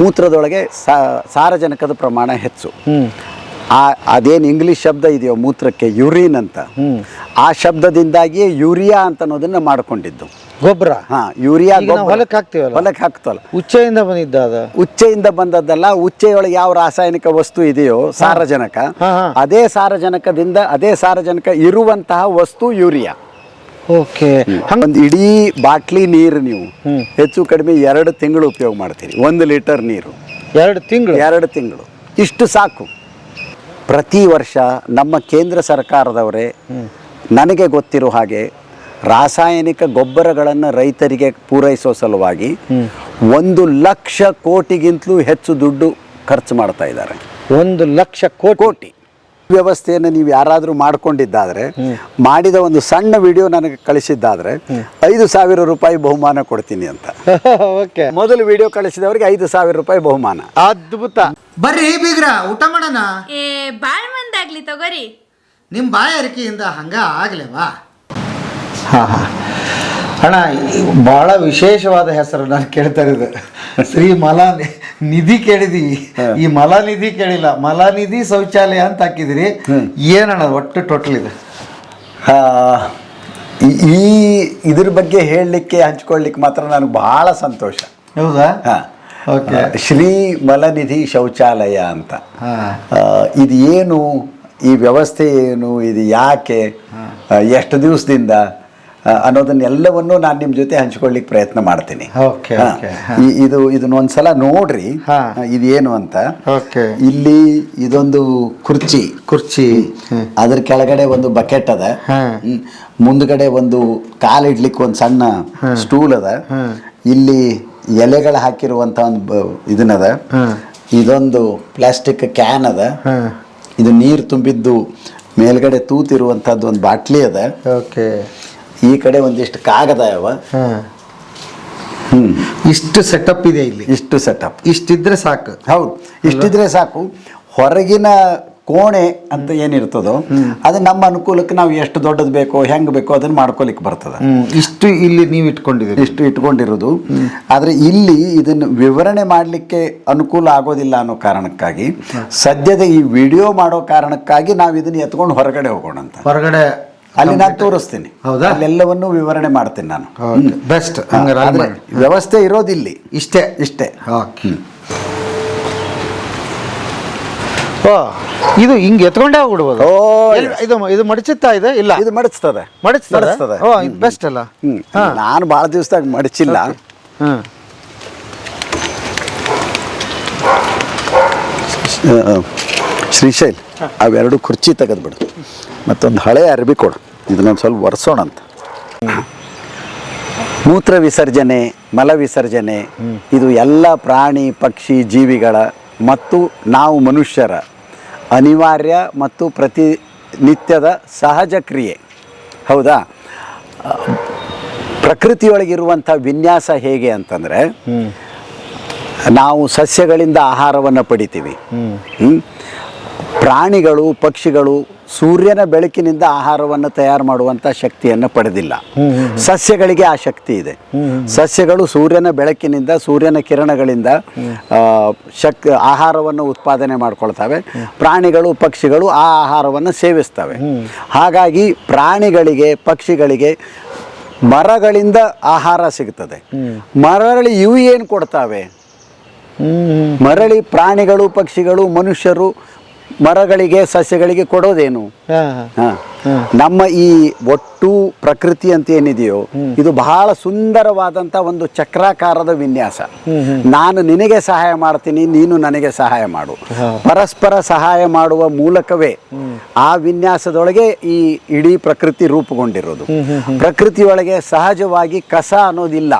ಮೂತ್ರದೊಳಗೆ ಸಾರಜನಕದ ಪ್ರಮಾಣ ಹೆಚ್ಚು. ಅದೇನು ಇಂಗ್ಲಿಷ್ ಶಬ್ದ ಇದೆಯೋ ಮೂತ್ರಕ್ಕೆ ಯೂರಿನ್ ಅಂತ, ಆ ಶಬ್ದದಿಂದಾಗಿಯೇ ಯೂರಿಯಾ ಅಂತ ಅನ್ನೋದನ್ನ ಮಾಡ್ಕೊಂಡಿದ್ದು. ಗೊಬ್ಬರ ಯೂರಿಯಾ ಹೊಲಕ್ಕೆ ಹಾಕ್ತವಲ್ಲ, ಉಚ್ಚೆಯಿಂದ ಬಂದಿದ್ದ ಉಚ್ಚೆಯಿಂದ ಬಂದದ್ದಲ್ಲ. ಉಚ್ಚೆಯೊಳಗೆ ಯಾವ ರಾಸಾಯನಿಕ ವಸ್ತು ಇದೆಯೋ ಸಾರಜನಕ, ಅದೇ ಸಾರಜನಕ ಇರುವಂತಹ ವಸ್ತು ಯೂರಿಯಾ. ಓಕೆ. ಒಂದು ಇಡೀ ಬಾಟ್ಲಿ ನೀರು ನೀವು ಹೆಚ್ಚು ಕಡಿಮೆ 2 ತಿಂಗಳು ಉಪಯೋಗ ಮಾಡ್ತೀರಿ. 1 ಲೀಟರ್ ನೀರು 2 ತಿಂಗಳು ಇಷ್ಟು ಸಾಕು. ಪ್ರತಿ ವರ್ಷ ನಮ್ಮ ಕೇಂದ್ರ ಸರ್ಕಾರದವರೇ ನನಗೆ ಗೊತ್ತಿರೋ ಹಾಗೆ ರಾಸಾಯನಿಕ ಗೊಬ್ಬರಗಳನ್ನು ರೈತರಿಗೆ ಪೂರೈಸೋ ಸಲುವಾಗಿ 1 ಲಕ್ಷ ಕೋಟಿಗಿಂತಲೂ ಹೆಚ್ಚು ದುಡ್ಡು ಖರ್ಚು ಮಾಡ್ತಾ ಇದ್ದಾರೆ. 1 ಲಕ್ಷ ಕೋಟಿ ವ್ಯವಸ್ಥೆಯನ್ನು ನೀವು ಯಾರಾದರೂ ಮಾಡಿಕೊಂಡಿದ್ದಾದರೆ, ಮಾಡಿದ ಒಂದು ಸಣ್ಣ ವಿಡಿಯೋ ನನಗೆ ಕಳಿಸಿದ್ದಾದರೆ 5,000 ರೂಪಾಯಿ ಬಹುಮಾನ ಕೊಡ್ತೀನಿ ಅಂತ. ಮೊದಲು ವಿಡಿಯೋ ಕಳಿಸಿದವರಿಗೆ 5,000 ರೂಪಾಯಿ ಬಹುಮಾನ. ಅದ್ಭುತ. ಬರ್ರಿ ಬೀಗ್ರ, ಊಟ ಮಾಡೋಣ. ಬಾಳ್ ಮಂದಾಗ್ಲಿ ತಗೋರಿ. ನಿಮ್ಮ ಬಾಯ ಅರಿಕೆಯಿಂದ ಹಂಗ ಆಗ್ಲೇವಾ? ಅಣ್ಣ, ಭಾಳ ವಿಶೇಷವಾದ ಹೆಸರು ನಾನು ಕೇಳ್ತಾ ಇರೋದು. ಶ್ರೀ ಮಲಾನಿಧಿ ಕೇಳಿದೀವಿ, ಈ ಮಲಾನಿಧಿ ಕೇಳಿಲ್ಲ. ಮಲಾನಿಧಿ ಶೌಚಾಲಯ ಅಂತ ಹಾಕಿದಿರಿ. ಏನಣ್ಣ ಒಟ್ಟು ಟೋಟಲ್ ಇದೆ? ಇದ್ರ ಬಗ್ಗೆ ಹೇಳಲಿಕ್ಕೆ ಹಂಚ್ಕೊಳ್ಳಿಕ್ಕೆ ಮಾತ್ರ ನನಗೆ ಬಹಳ ಸಂತೋಷ. ಹೌದಾ? ಓಕೆ. ಶ್ರೀ ಮಲನಿಧಿ ಶೌಚಾಲಯ ಅಂತ. ಇದು ಏನು, ಈ ವ್ಯವಸ್ಥೆ ಏನು, ಇದು ಯಾಕೆ, ಎಷ್ಟು ದಿವಸದಿಂದ ಅನ್ನೋದನ್ನೆಲ್ಲವನ್ನೂ ನಾನು ನಿಮ್ಮ ಜೊತೆ ಹಂಚ್ಕೊಳ್ಳಿಕ್ಕೆ ಪ್ರಯತ್ನ ಮಾಡ್ತೀನಿ. ಇದನ್ನೊಂದ್ಸಲ ನೋಡ್ರಿ ಇದೇನು ಅಂತ. ಇಲ್ಲಿ ಇದೊಂದು ಕುರ್ಚಿ, ಅದ್ರ ಕೆಳಗಡೆ ಒಂದು ಬಕೆಟ್ ಅದ, ಮುಂದ್ಗಡೆ ಒಂದು ಕಾಲಿಡ್ಲಿಕ್ಕೆ ಒಂದು ಸಣ್ಣ ಸ್ಟೂಲ್ ಅದ, ಇಲ್ಲಿ ಎಲೆಗಳು ಹಾಕಿರುವಂತ ಒಂದು ಇದನ್ನದ, ಇದೊಂದು ಪ್ಲಾಸ್ಟಿಕ್ ಕ್ಯಾನ್ ಅದ, ಇದು ನೀರು ತುಂಬಿದ್ದು ಮೇಲ್ಗಡೆ ತೂತಿರುವಂತಹದ್ದು ಒಂದು ಬಾಟ್ಲಿ ಅದ. ಈ ಕಡೆ ಒಂದಿಷ್ಟು ಕಾಗದ ಅವ. ಇಷ್ಟು ಸೆಟಪ್ ಇದೆ ಇಲ್ಲಿ. ಇಷ್ಟಿದ್ರೆ ಸಾಕು. ಹೌದು, ಇಷ್ಟಿದ್ರೆ ಸಾಕು. ಹೊರಗಿನ ಕೋಣೆ ಅಂತ ಏನಿರ್ತದೋ ಅದು ನಮ್ಮ ಅನುಕೂಲಕ್ಕೆ ನಾವು ಎಷ್ಟು ದೊಡ್ಡದು ಬೇಕೋ ಹೆಂಗ್ ಬೇಕೋ ಅದನ್ನ ಮಾಡ್ಕೊಲಿಕ್ಕೆ ಬರ್ತದ. ಇಷ್ಟು ಇಲ್ಲಿ ನೀವು ಇಟ್ಕೊಂಡಿರೋದು. ಆದ್ರೆ ಇಲ್ಲಿ ಇದನ್ನು ವಿವರಣೆ ಮಾಡ್ಲಿಕ್ಕೆ ಅನುಕೂಲ ಆಗೋದಿಲ್ಲ ಅನ್ನೋ ಕಾರಣಕ್ಕಾಗಿ, ಸದ್ಯದ ಈ ವಿಡಿಯೋ ಮಾಡೋ ಕಾರಣಕ್ಕಾಗಿ ನಾವು ಇದನ್ನ ಎತ್ಕೊಂಡು ಹೊರಗಡೆ ಹೋಗೋಣ ಅಂತ. ಹೊರಗಡೆ ಅಲ್ಲಿ ನಾನು ತೋರಿಸ್ತೀನಿ. ಹೌದಾ? ಅಲ್ಲೆಲ್ಲವನ್ನೂ ವಿವರಣೆ ಮಾಡ್ತೀನಿ ನಾನು. ಬೆಸ್ಟ್. ವ್ಯವಸ್ಥೆ ಇರೋದಿಲ್ಲಿ ಇಷ್ಟೇ. ಇದು ಹಿಂಗೆ ಎತ್ಕೊಂಡೇ ಹೋಗ್ಬಿಡ್ಬೋದು. ಇದು ಮಡಚುತ್ತಾ ಇದೆ? ಇಲ್ಲ, ಇದು ಮಡಚ್ತದೆ. ಬೆಸ್ಟ್ ಅಲ್ಲ. ನಾನು ಭಾಳ ದಿವಸದಾಗ ಮಡಚಿಲ್ಲ. ಶ್ರೀಶೈಲ್, ಅವೆರಡು ಕುರ್ಚಿ ತೆಗೆದ್ಬಿಡು, ಮತ್ತೊಂದು ಹಳೆ ಅರ್ಬಿ ಕೊಡು, ಇದನ್ನೊಂದು ಸ್ವಲ್ಪ ಒರೆಸೋಣ ಅಂತ. ಮೂತ್ರ ವಿಸರ್ಜನೆ, ಮಲ ವಿಸರ್ಜನೆ ಇದು ಎಲ್ಲ ಪ್ರಾಣಿ ಪಕ್ಷಿ ಜೀವಿಗಳ ಮತ್ತು ನಾವು ಮನುಷ್ಯರ ಅನಿವಾರ್ಯ ಮತ್ತು ಪ್ರತಿನಿತ್ಯದ ಸಹಜ ಕ್ರಿಯೆ. ಹೌದಾ? ಪ್ರಕೃತಿಯೊಳಗಿರುವಂಥ ವಿನ್ಯಾಸ ಹೇಗೆ ಅಂತಂದರೆ, ನಾವು ಸಸ್ಯಗಳಿಂದ ಆಹಾರವನ್ನು ಪಡಿತೀವಿ. ಪ್ರಾಣಿಗಳು ಪಕ್ಷಿಗಳು ಸೂರ್ಯನ ಬೆಳಕಿನಿಂದ ಆಹಾರವನ್ನು ತಯಾರು ಮಾಡುವಂಥ ಶಕ್ತಿಯನ್ನು ಪಡೆದಿಲ್ಲ. ಸಸ್ಯಗಳಿಗೆ ಆ ಶಕ್ತಿ ಇದೆ. ಸಸ್ಯಗಳು ಸೂರ್ಯನ ಬೆಳಕಿನಿಂದ, ಸೂರ್ಯನ ಕಿರಣಗಳಿಂದ ಆಹಾರವನ್ನು ಉತ್ಪಾದನೆ ಮಾಡ್ಕೊಳ್ತವೆ. ಪ್ರಾಣಿಗಳು ಪಕ್ಷಿಗಳು ಆ ಆಹಾರವನ್ನು ಸೇವಿಸ್ತವೆ. ಹಾಗಾಗಿ ಪ್ರಾಣಿಗಳಿಗೆ ಪಕ್ಷಿಗಳಿಗೆ ಮರಗಳಿಂದ ಆಹಾರ ಸಿಗ್ತದೆ. ಮರಳಿ ಇವು ಏನು ಕೊಡ್ತಾವೆ? ಮರಳಿ ಪ್ರಾಣಿಗಳು ಪಕ್ಷಿಗಳು ಮನುಷ್ಯರು ಮರಗಳಿಗೆ ಸಸ್ಯಗಳಿಗೆ ಕೊಡೋದೇನು? ನಮ್ಮ ಈ ಒಟ್ಟು ಪ್ರಕೃತಿ ಅಂತ ಏನಿದೆಯೋ ಇದು ಬಹಳ ಸುಂದರವಾದಂಥ ಒಂದು ಚಕ್ರಾಕಾರದ ವಿನ್ಯಾಸ. ನಾನು ನಿನಗೆ ಸಹಾಯ ಮಾಡ್ತೀನಿ, ನೀನು ನನಗೆ ಸಹಾಯ ಮಾಡು. ಪರಸ್ಪರ ಸಹಾಯ ಮಾಡುವ ಮೂಲಕವೇ ಆ ವಿನ್ಯಾಸದೊಳಗೆ ಈ ಇಡೀ ಪ್ರಕೃತಿ ರೂಪುಗೊಂಡಿರೋದು. ಪ್ರಕೃತಿಯೊಳಗೆ ಸಹಜವಾಗಿ ಕಸ ಅನ್ನೋದಿಲ್ಲ.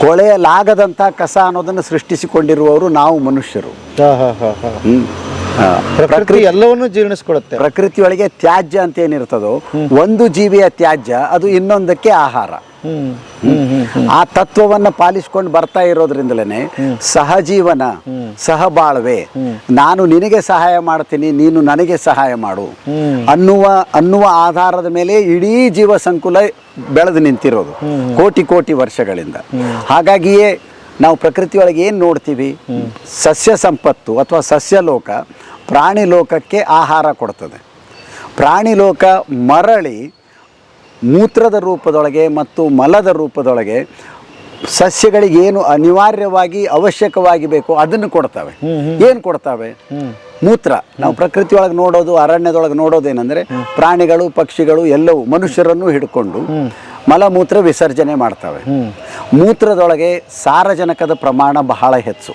ಕೊಳೆಯಲಾಗದಂಥ ಕಸ ಅನ್ನೋದನ್ನು ಸೃಷ್ಟಿಸಿಕೊಂಡಿರುವವರು ನಾವು ಮನುಷ್ಯರು. ಪ್ರಕೃತಿ ಎಲ್ಲವನ್ನೂ ಜೀರ್ಣಿಸ್ಕೊಳುತ್ತೆ. ಪ್ರಕೃತಿಯೊಳಗೆ ತ್ಯಾಜ್ಯ ಅಂತ ಏನಿರ್ತದೋ, ಒಂದು ಜೀವಿಯ ತ್ಯಾಜ್ಯ ಅದು ಇನ್ನೊಂದಕ್ಕೆ ಆಹಾರ. ಆ ತತ್ವವನ್ನು ಪಾಲಿಸ್ಕೊಂಡು ಬರ್ತಾ ಇರೋದ್ರಿಂದಲೇ ಸಹಜೀವನ, ಸಹಬಾಳ್ವೆ, ನಾನು ನಿನಗೆ ಸಹಾಯ ಮಾಡ್ತೀನಿ, ನೀನು ನನಗೆ ಸಹಾಯ ಮಾಡು ಅನ್ನುವ ಆಧಾರದ ಮೇಲೆ ಇಡೀ ಜೀವ ಸಂಕುಲ ಬೆಳೆದು ನಿಂತಿರೋದು ಕೋಟಿ ಕೋಟಿ ವರ್ಷಗಳಿಂದ. ಹಾಗಾಗಿಯೇ ನಾವು ಪ್ರಕೃತಿಯೊಳಗೆ ಏನು ನೋಡ್ತೀವಿ, ಸಸ್ಯ ಸಂಪತ್ತು ಅಥವಾ ಸಸ್ಯ ಲೋಕ ಪ್ರಾಣಿ ಲೋಕಕ್ಕೆ ಆಹಾರ ಕೊಡ್ತದೆ. ಪ್ರಾಣಿ ಲೋಕ ಮರಳಿ ಮೂತ್ರದ ರೂಪದೊಳಗೆ ಮತ್ತು ಮಲದ ರೂಪದೊಳಗೆ ಸಸ್ಯಗಳಿಗೆ ಏನು ಅನಿವಾರ್ಯವಾಗಿ ಅವಶ್ಯಕವಾಗಿ ಬೇಕೋ ಅದನ್ನು ಕೊಡ್ತವೆ. ಏನು ಕೊಡ್ತವೆ? ಮೂತ್ರ. ನಾವು ಪ್ರಕೃತಿಯೊಳಗೆ ನೋಡೋದು, ಅರಣ್ಯದೊಳಗೆ ನೋಡೋದೇನೆಂದರೆ ಪ್ರಾಣಿಗಳು ಪಕ್ಷಿಗಳು ಎಲ್ಲವೂ ಮನುಷ್ಯರನ್ನು ಹಿಡ್ಕೊಂಡು ಮಲಮೂತ್ರ ವಿಸರ್ಜನೆ ಮಾಡ್ತವೆ. ಮೂತ್ರದೊಳಗೆ ಸಾರಜನಕದ ಪ್ರಮಾಣ ಬಹಳ ಹೆಚ್ಚು.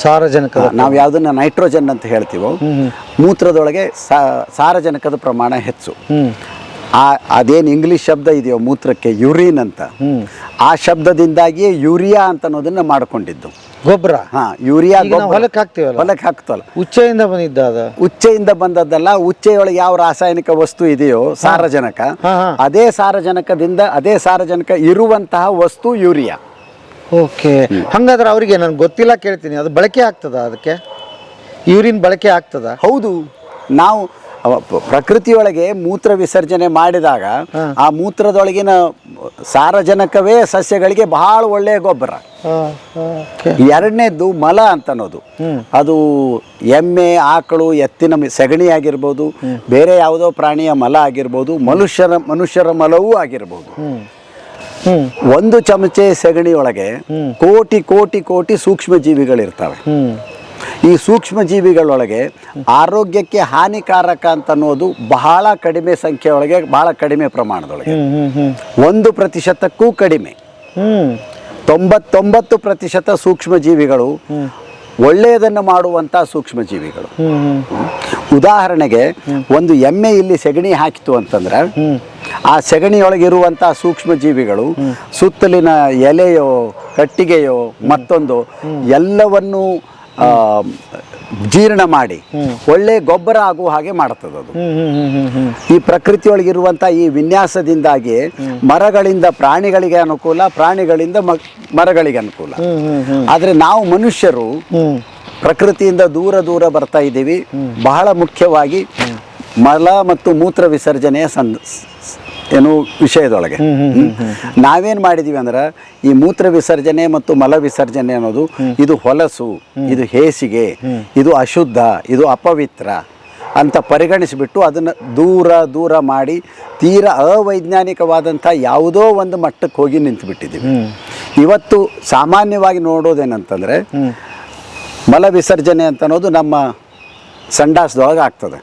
ಸಾರಜನಕ ನಾವು ಯಾವುದನ್ನ ನೈಟ್ರೋಜನ್ ಅಂತ ಹೇಳ್ತೀವೋ ಮೂತ್ರದೊಳಗೆ ಸಾರಜನಕದ ಪ್ರಮಾಣ ಹೆಚ್ಚು. ಅದೇನು ಇಂಗ್ಲಿಷ್ ಶಬ್ದ ಇದೆಯೋ ಮೂತ್ರಕ್ಕೆ ಯುರಿನ್ ಅಂತ, ಆ ಶಬ್ದದಿಂದಾಗಿಯೇ ಯೂರಿಯಾ ಅಂತ ಅನ್ನೋದನ್ನ ಮಾಡ್ಕೊಂಡಿದ್ದು. ಗೊಬ್ಬರ. ಯೂರಿಯಾ ಹೊಲಕ್ಕೆ ಹಾಕ್ತೀವಲ್ಲ, ಹೊಲಕ್ಕೆ ಹಾಕ್ತವಲ್ಲ, ಉಚ್ಚೆಯಿಂದ ಬಂದಿದ್ದ ಅದು. ಉಚ್ಚೆಯಿಂದ ಬಂದದ್ದಲ್ಲ, ಉಚ್ಚೆಯೊಳಗೆ ಯಾವ ರಾಸಾಯನಿಕ ವಸ್ತು ಇದೆಯೋ ಸಾರಜನಕ, ಅದೇ ಸಾರಜನಕ ಇರುವಂತಹ ವಸ್ತು ಯೂರಿಯಾ. ಓಕೆ, ಹಂಗಾದ್ರೆ ಅವರಿಗೆ ನನ್ಗೆ ಗೊತ್ತಿಲ್ಲ, ಕೇಳ್ತೀನಿ. ಅದು ಬಳಕೆ ಆಗ್ತದ? ಅದಕ್ಕೆ ಯೂರಿನ್ ಬಳಕೆ ಆಗ್ತದ? ಹೌದು. ನಾವು ಪ್ರಕೃತಿಯೊಳಗೆ ಮೂತ್ರ ವಿಸರ್ಜನೆ ಮಾಡಿದಾಗ ಆ ಮೂತ್ರದೊಳಗಿನ ಸಾರಜನಕವೇ ಸಸ್ಯಗಳಿಗೆ ಬಹಳ ಒಳ್ಳೆಯ ಗೊಬ್ಬರ. ಎರಡನೇದ್ದು ಮಲ ಅಂತ ಅನ್ನೋದು. ಅದು ಎಮ್ಮೆ, ಆಕಳು, ಎತ್ತಿನ ಸಗಣಿ ಆಗಿರ್ಬೋದು, ಬೇರೆ ಯಾವುದೋ ಪ್ರಾಣಿಯ ಮಲ ಆಗಿರ್ಬೋದು, ಮನುಷ್ಯರ ಮಲವೂ ಆಗಿರ್ಬೋದು. ಒಂದು ಚಮಚೆ ಸಗಣಿಯೊಳಗೆ ಕೋಟಿ ಕೋಟಿ ಕೋಟಿ ಸೂಕ್ಷ್ಮ ಜೀವಿಗಳಿರ್ತವೆ. ಈ ಸೂಕ್ಷ್ಮ ಜೀವಿಗಳೊಳಗೆ ಆರೋಗ್ಯಕ್ಕೆ ಹಾನಿಕಾರಕ ಅಂತ ಅನ್ನೋದು ಬಹಳ ಕಡಿಮೆ ಸಂಖ್ಯೆಯೊಳಗೆ, ಬಹಳ ಕಡಿಮೆ ಪ್ರಮಾಣದೊಳಗೆ, 1% ಕಡಿಮೆ. 99% ಸೂಕ್ಷ್ಮ ಜೀವಿಗಳು ಒಳ್ಳೆಯದನ್ನು ಮಾಡುವಂಥ ಸೂಕ್ಷ್ಮ ಜೀವಿಗಳು. ಉದಾಹರಣೆಗೆ ಒಂದು ಎಮ್ಮೆ ಇಲ್ಲಿ ಸೆಗಣಿ ಹಾಕಿತು ಅಂತಂದ್ರೆ ಆ ಸೆಗಣಿಯೊಳಗಿರುವಂಥ ಸೂಕ್ಷ್ಮ ಜೀವಿಗಳು ಸುತ್ತಲಿನ ಎಲೆಯೋ ಕಟ್ಟಿಗೆಯೋ ಮತ್ತೊಂದು ಎಲ್ಲವನ್ನು ಜೀರ್ಣ ಮಾಡಿ ಒಳ್ಳೆ ಗೊಬ್ಬರ ಆಗುವ ಹಾಗೆ ಮಾಡ್ತದೆ ಅದು. ಈ ಪ್ರಕೃತಿಯೊಳಗಿರುವಂಥ ಈ ವಿನ್ಯಾಸದಿಂದಾಗಿ ಮರಗಳಿಂದ ಪ್ರಾಣಿಗಳಿಗೆ ಅನುಕೂಲ, ಪ್ರಾಣಿಗಳಿಂದ ಮರಗಳಿಗೆ ಅನುಕೂಲ. ಆದರೆ ನಾವು ಮನುಷ್ಯರು ಪ್ರಕೃತಿಯಿಂದ ದೂರ ದೂರ ಬರ್ತಾ ಇದ್ದೀವಿ. ಬಹಳ ಮುಖ್ಯವಾಗಿ ಮಲ ಮತ್ತು ಮೂತ್ರ ವಿಸರ್ಜನೆಯ ವಿಷಯದೊಳಗೆ ನಾವೇನು ಮಾಡಿದೀವಿ ಅಂದ್ರೆ, ಈ ಮೂತ್ರ ವಿಸರ್ಜನೆ ಮತ್ತು ಮಲ ವಿಸರ್ಜನೆ ಅನ್ನೋದು ಇದು ಹೊಲಸು, ಇದು ಹೇಸಿಗೆ, ಇದು ಅಶುದ್ಧ, ಇದು ಅಪವಿತ್ರ ಅಂತ ಪರಿಗಣಿಸಿಬಿಟ್ಟು ಅದನ್ನು ದೂರ ದೂರ ಮಾಡಿ ತೀರಾ ಅವೈಜ್ಞಾನಿಕವಾದಂಥ ಯಾವುದೋ ಒಂದು ಮಟ್ಟಕ್ಕೆ ಹೋಗಿ ನಿಂತುಬಿಟ್ಟಿದ್ದೀವಿ. ಇವತ್ತು ಸಾಮಾನ್ಯವಾಗಿ ನೋಡೋದೇನಂತಂದರೆ, ಮಲ ವಿಸರ್ಜನೆ ಅಂತ ಅನ್ನೋದು ನಮ್ಮ ಸಂಡಾಸದೊಳಗೆ ಆಗ್ತದೆ.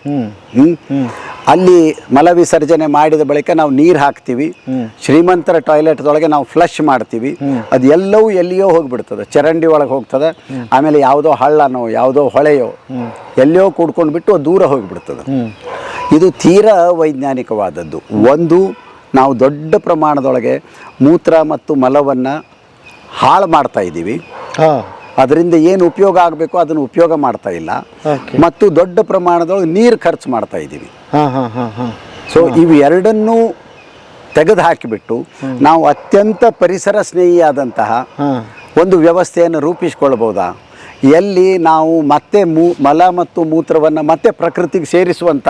ಅಲ್ಲಿ ಮಲ ವಿಸರ್ಜನೆ ಮಾಡಿದ ಬಳಿಕ ನಾವು ನೀರು ಹಾಕ್ತೀವಿ. ಶ್ರೀಮಂತರ ಟಾಯ್ಲೆಟ್ದೊಳಗೆ ನಾವು ಫ್ಲಶ್ ಮಾಡ್ತೀವಿ. ಅದು ಎಲ್ಲವೂ ಎಲ್ಲಿಯೋ ಹೋಗಿಬಿಡ್ತದೆ, ಚರಂಡಿ ಒಳಗೆ ಹೋಗ್ತದೆ. ಆಮೇಲೆ ಯಾವುದೋ ಹಳ್ಳನೋ ಯಾವುದೋ ಹೊಳೆಯೋ ಎಲ್ಲಿಯೋ ಕೂಡ್ಕೊಂಡು ಬಿಟ್ಟು ಅದು ದೂರ ಹೋಗಿಬಿಡ್ತದೆ. ಇದು ತೀರಾ ವೈಜ್ಞಾನಿಕವಾದದ್ದು. ಒಂದು, ನಾವು ದೊಡ್ಡ ಪ್ರಮಾಣದೊಳಗೆ ಮೂತ್ರ ಮತ್ತು ಮಲವನ್ನು ಹಾಳು ಮಾಡ್ತಾ ಇದ್ದೀವಿ. ಅದರಿಂದ ಏನು ಉಪಯೋಗ ಆಗಬೇಕು ಅದನ್ನು ಉಪಯೋಗ ಮಾಡ್ತಾ ಇಲ್ಲ. ಮತ್ತು ದೊಡ್ಡ ಪ್ರಮಾಣದೊಳಗೆ ನೀರು ಖರ್ಚು ಮಾಡ್ತಾ ಇದ್ದೀವಿ. ಸೊ ಇವು ಎರಡನ್ನೂ ತೆಗೆದು ಹಾಕಿಬಿಟ್ಟು ನಾವು ಅತ್ಯಂತ ಪರಿಸರ ಸ್ನೇಹಿಯಾದಂತಹ ಒಂದು ವ್ಯವಸ್ಥೆಯನ್ನು ರೂಪಿಸಿಕೊಳ್ಬಹುದಾ, ಎಲ್ಲಿ ನಾವು ಮತ್ತೆ ಮಲ ಮತ್ತು ಮೂತ್ರವನ್ನು ಮತ್ತೆ ಪ್ರಕೃತಿಗೆ ಸೇರಿಸುವಂಥ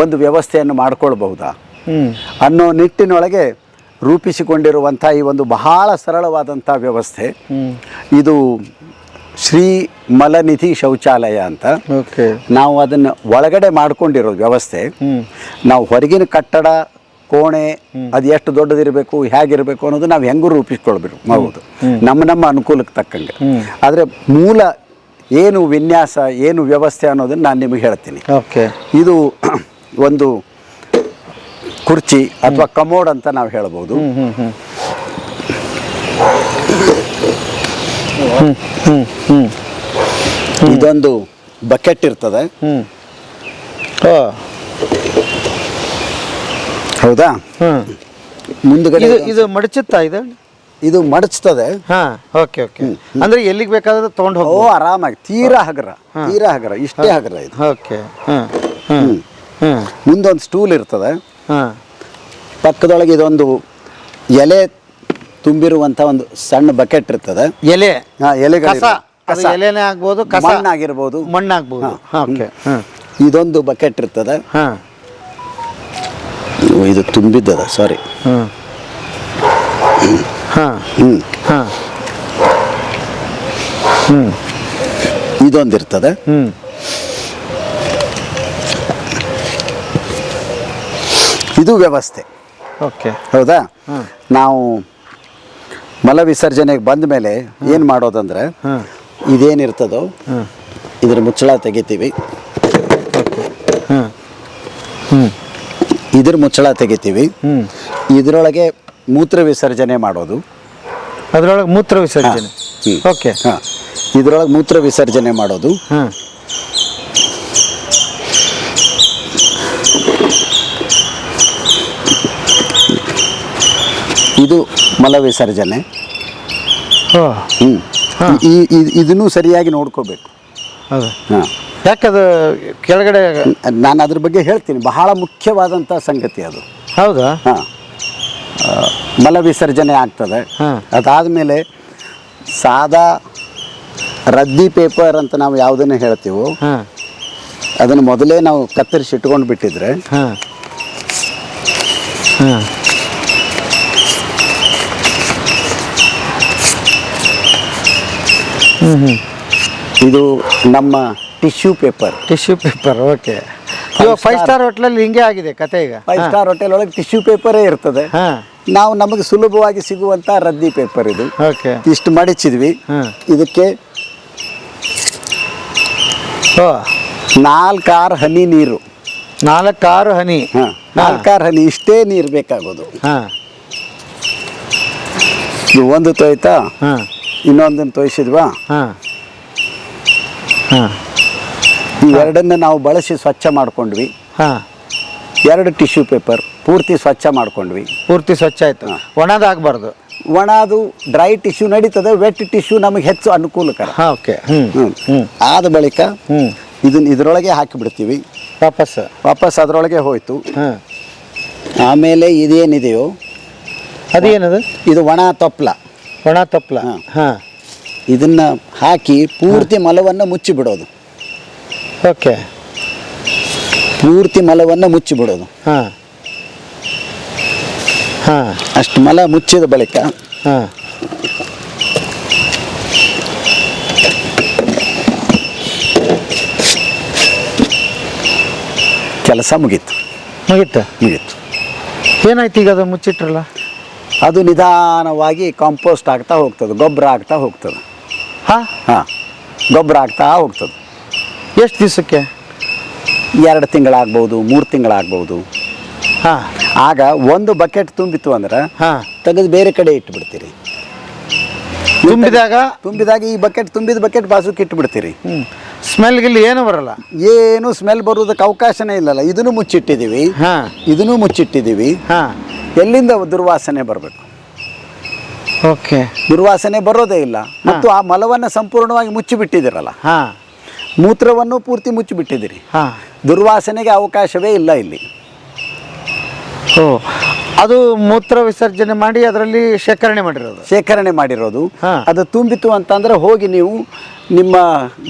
ಒಂದು ವ್ಯವಸ್ಥೆಯನ್ನು ಮಾಡಿಕೊಳ್ಬಹುದಾ ಅನ್ನೋ ನಿಟ್ಟಿನೊಳಗೆ ರೂಪಿಸಿಕೊಂಡಿರುವಂಥ ಈ ಒಂದು ಬಹಳ ಸರಳವಾದಂಥ ವ್ಯವಸ್ಥೆ ಇದು ಶ್ರೀ ಮಲನಿಧಿ ಶೌಚಾಲಯ ಅಂತ. ನಾವು ಅದನ್ನು ಒಳಗಡೆ ಮಾಡ್ಕೊಂಡಿರೋದು ವ್ಯವಸ್ಥೆ. ನಾವು ಹೊರಗಿನ ಕಟ್ಟಡ, ಕೋಣೆ ಅದು ಎಷ್ಟು ದೊಡ್ಡದಿರಬೇಕು, ಹೇಗಿರಬೇಕು ಅನ್ನೋದು ನಾವು ಹೆಂಗೂ ರೂಪಿಸ್ಕೊಳ್ಬೇಕು, ಹೌದು, ನಮ್ಮ ಅನುಕೂಲಕ್ಕೆ ತಕ್ಕಂಗೆ. ಆದರೆ ಮೂಲ ಏನು ವಿನ್ಯಾಸ, ಏನು ವ್ಯವಸ್ಥೆ ಅನ್ನೋದನ್ನು ನಾನು ನಿಮಗೆ ಹೇಳ್ತೀನಿ. ಇದು ಒಂದು ಕುರ್ಚಿ ಅಥವಾ ಕಮೋಡ್ ಅಂತ ನಾವು ಹೇಳ್ಬೋದು. ಇದೊಂದು ಬಕೆಟ್ ಇರ್ತದೆ, ಹೌದಾ? ಮುಂದ್ಗಡೆ ಇದು ಮಡಚುತ್ತಾ? ಇದು ಮಡಚ್ತದೆ. ಅಂದ್ರೆ ಎಲ್ಲಿಗೆ ಬೇಕಾದ್ರೆ ತಗೊಂಡು ಹೋಗೋ ಆರಾಮಾಗಿ. ತೀರಾ ಹಗರ ಇಷ್ಟೇ ಹಗರ ಇದು. ಮುಂದೊಂದು ಸ್ಟೂಲ್ ಇರ್ತದೆ, ಪಕ್ಕದೊಳಗೆ ಇದೊಂದು ಎಲೆ ತುಂಬಿರುವಂತ ಒಂದು ಸಣ್ಣ ಬಕೆಟ್ ಇರ್ತದೆ. ಎಲೆನೇ ಆಗ್ಬೋದು, ಮಣ್ಣಾಗಿರ್ಬೋದು, ಇದೊಂದು ಬಕೆಟ್ ಇರ್ತದೆ. ಇದು ತುಂಬಿದ್ದದ, ಸಾರಿ. ಇದೊಂದಿರ್ತದೆ. ಇದು ವ್ಯವಸ್ಥೆ. ಓಕೆ. ಹೌದಾ? ನಾವು ಮಲ ವಿಸರ್ಜನೆಗೆ ಬಂದ ಮೇಲೆ ಏನು ಮಾಡೋದಂದ್ರೆ ಇದೇನಿರ್ತದೋ ಇದ್ರ ಮುಚ್ಚಳ ತೆಗಿತೀವಿ. ಇದ್ರ ಮುಚ್ಚಳ ತೆಗಿತೀವಿ. ಇದರೊಳಗೆ ಮೂತ್ರ ವಿಸರ್ಜನೆ ಮಾಡೋದು. ಅದರೊಳಗೆ ಮೂತ್ರ ವಿಸರ್ಜನೆ. ಓಕೆ. ಹಾಂ, ಇದರೊಳಗೆ ಮೂತ್ರ ವಿಸರ್ಜನೆ ಮಾಡೋದು. ಇದು ಮಲ ವಿಸರ್ಜನೆ. ಇದನ್ನು ಸರಿಯಾಗಿ ನೋಡ್ಕೋಬೇಕು. ಹೌದು. ಹಾಂ, ಯಾಕದು ಕೆಳಗಡೆ ನಾನು ಅದ್ರ ಬಗ್ಗೆ ಹೇಳ್ತೀನಿ. ಬಹಳ ಮುಖ್ಯವಾದಂಥ ಸಂಗತಿ ಅದು. ಹೌದಾ? ಹಾಂ, ಮಲ ವಿಸರ್ಜನೆ ಆಗ್ತದೆ. ಅದಾದಮೇಲೆ ಸಾದಾ ರದ್ದಿ ಪೇಪರ್ ಅಂತ ನಾವು ಯಾವುದನ್ನು ಹೇಳ್ತೀವೋ ಅದನ್ನು ಮೊದಲೇ ನಾವು ಕತ್ತರಿಸಿ ಇಟ್ಕೊಂಡು ಬಿಟ್ಟಿದ್ರೆ ಇದು ನಮ್ಮ ಟಿಶ್ಯೂ ಪೇಪರ್. ಓಕೆ. ಇವಾಗ 5 ಸ್ಟಾರ್ ಹೋಟ್ಲಲ್ಲಿ ಹಿಂಗೆ ಆಗಿದೆ ಕತೆ. ಈಗ 5 ಸ್ಟಾರ್ ಹೋಟೆಲ್ ಒಳಗೆ ಟಿಶ್ಯೂ ಪೇಪರೇ ಇರ್ತದೆ. ನಾವು ನಮಗೆ ಸುಲಭವಾಗಿ ಸಿಗುವಂಥ ರದ್ದಿ ಪೇಪರ್ ಇದು. ಓಕೆ. ಇಷ್ಟು ಮಡಿಚಿದ್ವಿ. ಇದಕ್ಕೆ 4-6 ಹನಿ ನೀರು. 4-6 ಹನಿ. 4-6 ಹನಿ, ಇಷ್ಟೇ ನೀರು ಬೇಕಾಗೋದು. ಇದು ಒಂದು ತೊಯ್ತಾ, ಇನ್ನೊಂದನ್ನು ತೊಯ್ಸಿದ್ವಾ, ಇವೆರಡನ್ನ ನಾವು ಬಳಸಿ ಸ್ವಚ್ಛ ಮಾಡ್ಕೊಂಡ್ವಿ. 2 ಟಿಶ್ಯೂ ಪೇಪರ್ ಪೂರ್ತಿ ಸ್ವಚ್ಛ ಮಾಡ್ಕೊಂಡ್ವಿ. ಪೂರ್ತಿ ಸ್ವಚ್ಛ ಆಯ್ತು. ಒಣದಾಗಬಾರ್ದು. ಒಣದು ಡ್ರೈ ಟಿಶ್ಯೂ ನಡೀತದೆ, ವೆಟ್ ಟಿಶ್ಯೂ ನಮಗೆ ಹೆಚ್ಚು ಅನುಕೂಲಕರ. ಓಕೆ. ಆದ ಬಳಿಕ ಇದನ್ನ ಇದರೊಳಗೆ ಹಾಕಿಬಿಡ್ತೀವಿ. ವಾಪಸ್ ಅದರೊಳಗೆ ಹೋಯ್ತು. ಆಮೇಲೆ ಇದೇನಿದೆಯೋ ಅದೇನದು? ಇದು ಒಣ ತಪ್ಪಲ. ಇದನ್ನ ಹಾಕಿ ಪೂರ್ತಿ ಮಲವನ್ನು ಮುಚ್ಚಿಬಿಡೋದು. ಓಕೆ. ಪೂರ್ತಿ ಮಲವನ್ನು ಮುಚ್ಚಿಬಿಡೋದು. ಅಷ್ಟು ಮಲ ಮುಚ್ಚಿದ ಬಳಿಕ ಕೆಲಸ ಮುಗೀತು. ಏನಾಯ್ತು ಈಗ? ಅದು ಮುಚ್ಚಿಟ್ರಲ್ಲ, ಅದು ನಿಧಾನವಾಗಿ ಕಾಂಪೋಸ್ಟ್ ಆಗ್ತಾ ಹೋಗ್ತದೆ, ಗೊಬ್ಬರ ಆಗ್ತಾ ಹೋಗ್ತದೆ. ಗೊಬ್ಬರ ಆಗ್ತಾ ಹೋಗ್ತದೆ. ಎಷ್ಟು ದಿವಸಕ್ಕೆ? 2 ತಿಂಗಳಾಗ್ಬೋದು, 3 ತಿಂಗಳಾಗ್ಬೋದು. ಆಗ ಒಂದು ಬಕೆಟ್ ತುಂಬಿತು ಅಂದ್ರೆ ತೆಗೆದು ಬೇರೆ ಕಡೆ ಇಟ್ಟುಬಿಡ್ತೀರಿ. ತುಂಬಿದಾಗ ಈ ಬಕೆಟ್ ತುಂಬಿದ ಬಕೆಟ್ ಬಾಜುಕ್ಕೆ ಇಟ್ಟುಬಿಡ್ತೀರಿ. ಸ್ಮೆಲ್ ಗಿಲ್ ಏನು ಬರಲ್ಲ? ಏನು ಸ್ಮೆಲ್ ಬರುವುದಕ್ಕೆ ಅವಕಾಶನೇ ಇಲ್ಲಲ್ಲ. ಇದನ್ನು ಮುಚ್ಚಿಟ್ಟಿದ್ದೀವಿ. ಎಲ್ಲಿಂದ ದುರ್ವಾಸನೆ ಬರಬೇಕು? ಓಕೆ. ದುರ್ವಾಸನೆ ಬರೋದೇ ಇಲ್ಲ. ಮತ್ತು ಆ ಮಲವನ್ನು ಸಂಪೂರ್ಣವಾಗಿ ಮುಚ್ಚಿಬಿಟ್ಟಿದ್ದೀರಲ್ಲ, ಮೂತ್ರವನ್ನು ಪೂರ್ತಿ ಮುಚ್ಚಿಬಿಟ್ಟಿದ್ದೀರಿ. ದುರ್ವಾಸನೆಗೆ ಅವಕಾಶವೇ ಇಲ್ಲ ಇಲ್ಲಿ. ಅದು ಮೂತ್ರ ವಿಸರ್ಜನೆ ಮಾಡಿ ಅದರಲ್ಲಿ ಶೇಖರಣೆ ಮಾಡಿರೋದು. ಅದು ತುಂಬಿತು ಅಂತಂದ್ರೆ ಹೋಗಿ ನೀವು ನಿಮ್ಮ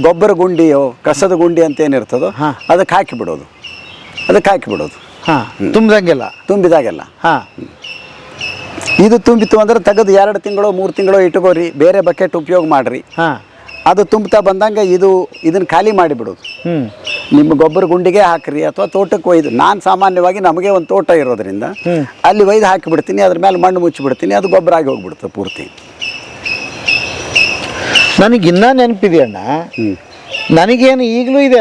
ಗೊಬ್ಬರ ಗುಂಡಿಯೋ ಕಸದ ಗುಂಡಿ ಅಂತ ಏನಿರ್ತದೋ ಅದಕ್ಕೆ ಹಾಕಿಬಿಡೋದು. ತುಂಬಿದಾಗೆಲ್ಲ. ಇದು ತುಂಬಿತು ಅಂದ್ರೆ ತೆಗೆದು 2 ತಿಂಗಳು 3 ತಿಂಗಳು ಇಟ್ಕೋರಿ, ಬೇರೆ ಬಕೆಟ್ ಉಪಯೋಗ ಮಾಡ್ರಿ. ಅದು ತುಂಬ್ತಾ ಬಂದಂಗೆ ಇದನ್ನ ಖಾಲಿ ಮಾಡಿಬಿಡೋದು. ನಿಮ್ಮ ಗೊಬ್ಬರ ಗುಂಡಿಗೆ ಹಾಕ್ರಿ ಅಥವಾ ತೋಟಕ್ಕೆ ಒಯ್ದು. ನಾನು ಸಾಮಾನ್ಯವಾಗಿ ನಮಗೆ ಒಂದು ತೋಟ ಇರೋದ್ರಿಂದ ಅಲ್ಲಿ ಒಯ್ದು ಹಾಕಿಬಿಡ್ತೀನಿ. ಅದ್ರ ಮೇಲೆ ಮಣ್ಣು ಮುಚ್ಚಿಬಿಡ್ತೀನಿ. ಅದು ಗೊಬ್ಬರ ಆಗಿ ಹೋಗ್ಬಿಡುತ್ತೆ ಪೂರ್ತಿ. ನನಗಿನ್ನ ನೆನಪಿದೆ ಅಣ್ಣ. ನನಗೇನು ಈಗಲೂ ಇದೆ.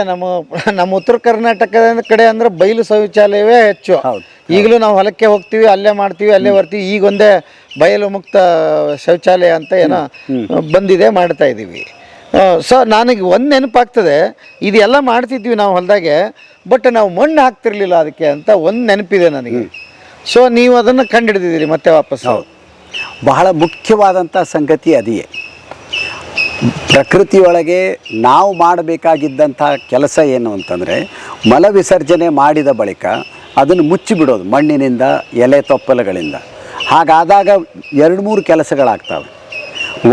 ನಮ್ಮ ಉತ್ತರ ಕರ್ನಾಟಕದ ಕಡೆ ಅಂದ್ರೆ ಬಯಲು ಶೌಚಾಲಯವೇ ಹೆಚ್ಚು. ಈಗಲೂ ನಾವು ಹೊಲಕ್ಕೆ ಹೋಗ್ತೀವಿ, ಅಲ್ಲೇ ಮಾಡ್ತೀವಿ, ಅಲ್ಲೇ ಬರ್ತೀವಿ. ಈಗೊಂದೇ ಬಯಲು ಮುಕ್ತ ಶೌಚಾಲಯ ಅಂತ ಏನೋ ಬಂದಿದೆ, ಮಾಡ್ತಾ ಇದ್ದೀವಿ. ಸೊ ನನಗೆ ಒಂದು ನೆನಪಾಗ್ತದೆ, ಇದೆಲ್ಲ ಮಾಡ್ತಿದ್ವಿ ನಾವು ಹೊಲದಾಗೆ, ಬಟ್ ನಾವು ಮಣ್ಣು ಹಾಕ್ತಿರ್ಲಿಲ್ಲ ಅದಕ್ಕೆ ಅಂತ ಒಂದು ನೆನಪಿದೆ ನನಗೆ. ಸೊ ನೀವು ಅದನ್ನು ಕಂಡುಹಿಡಿದಿದ್ದೀರಿ ಮತ್ತೆ ವಾಪಸ್. ಬಹಳ ಮುಖ್ಯವಾದಂಥ ಸಂಗತಿ ಅದೇ. ಪ್ರಕೃತಿಯೊಳಗೆ ನಾವು ಮಾಡಬೇಕಾಗಿದ್ದಂಥ ಕೆಲಸ ಏನು ಅಂತಂದರೆ, ಮಲ ವಿಸರ್ಜನೆ ಮಾಡಿದ ಬಳಿಕ ಅದನ್ನು ಮುಚ್ಚಿಬಿಡೋದು ಮಣ್ಣಿನಿಂದ, ಎಲೆ ತೊಪ್ಪಲುಗಳಿಂದ. ಹಾಗಾದಾಗ 2-3 ಕೆಲಸಗಳಾಗ್ತವೆ.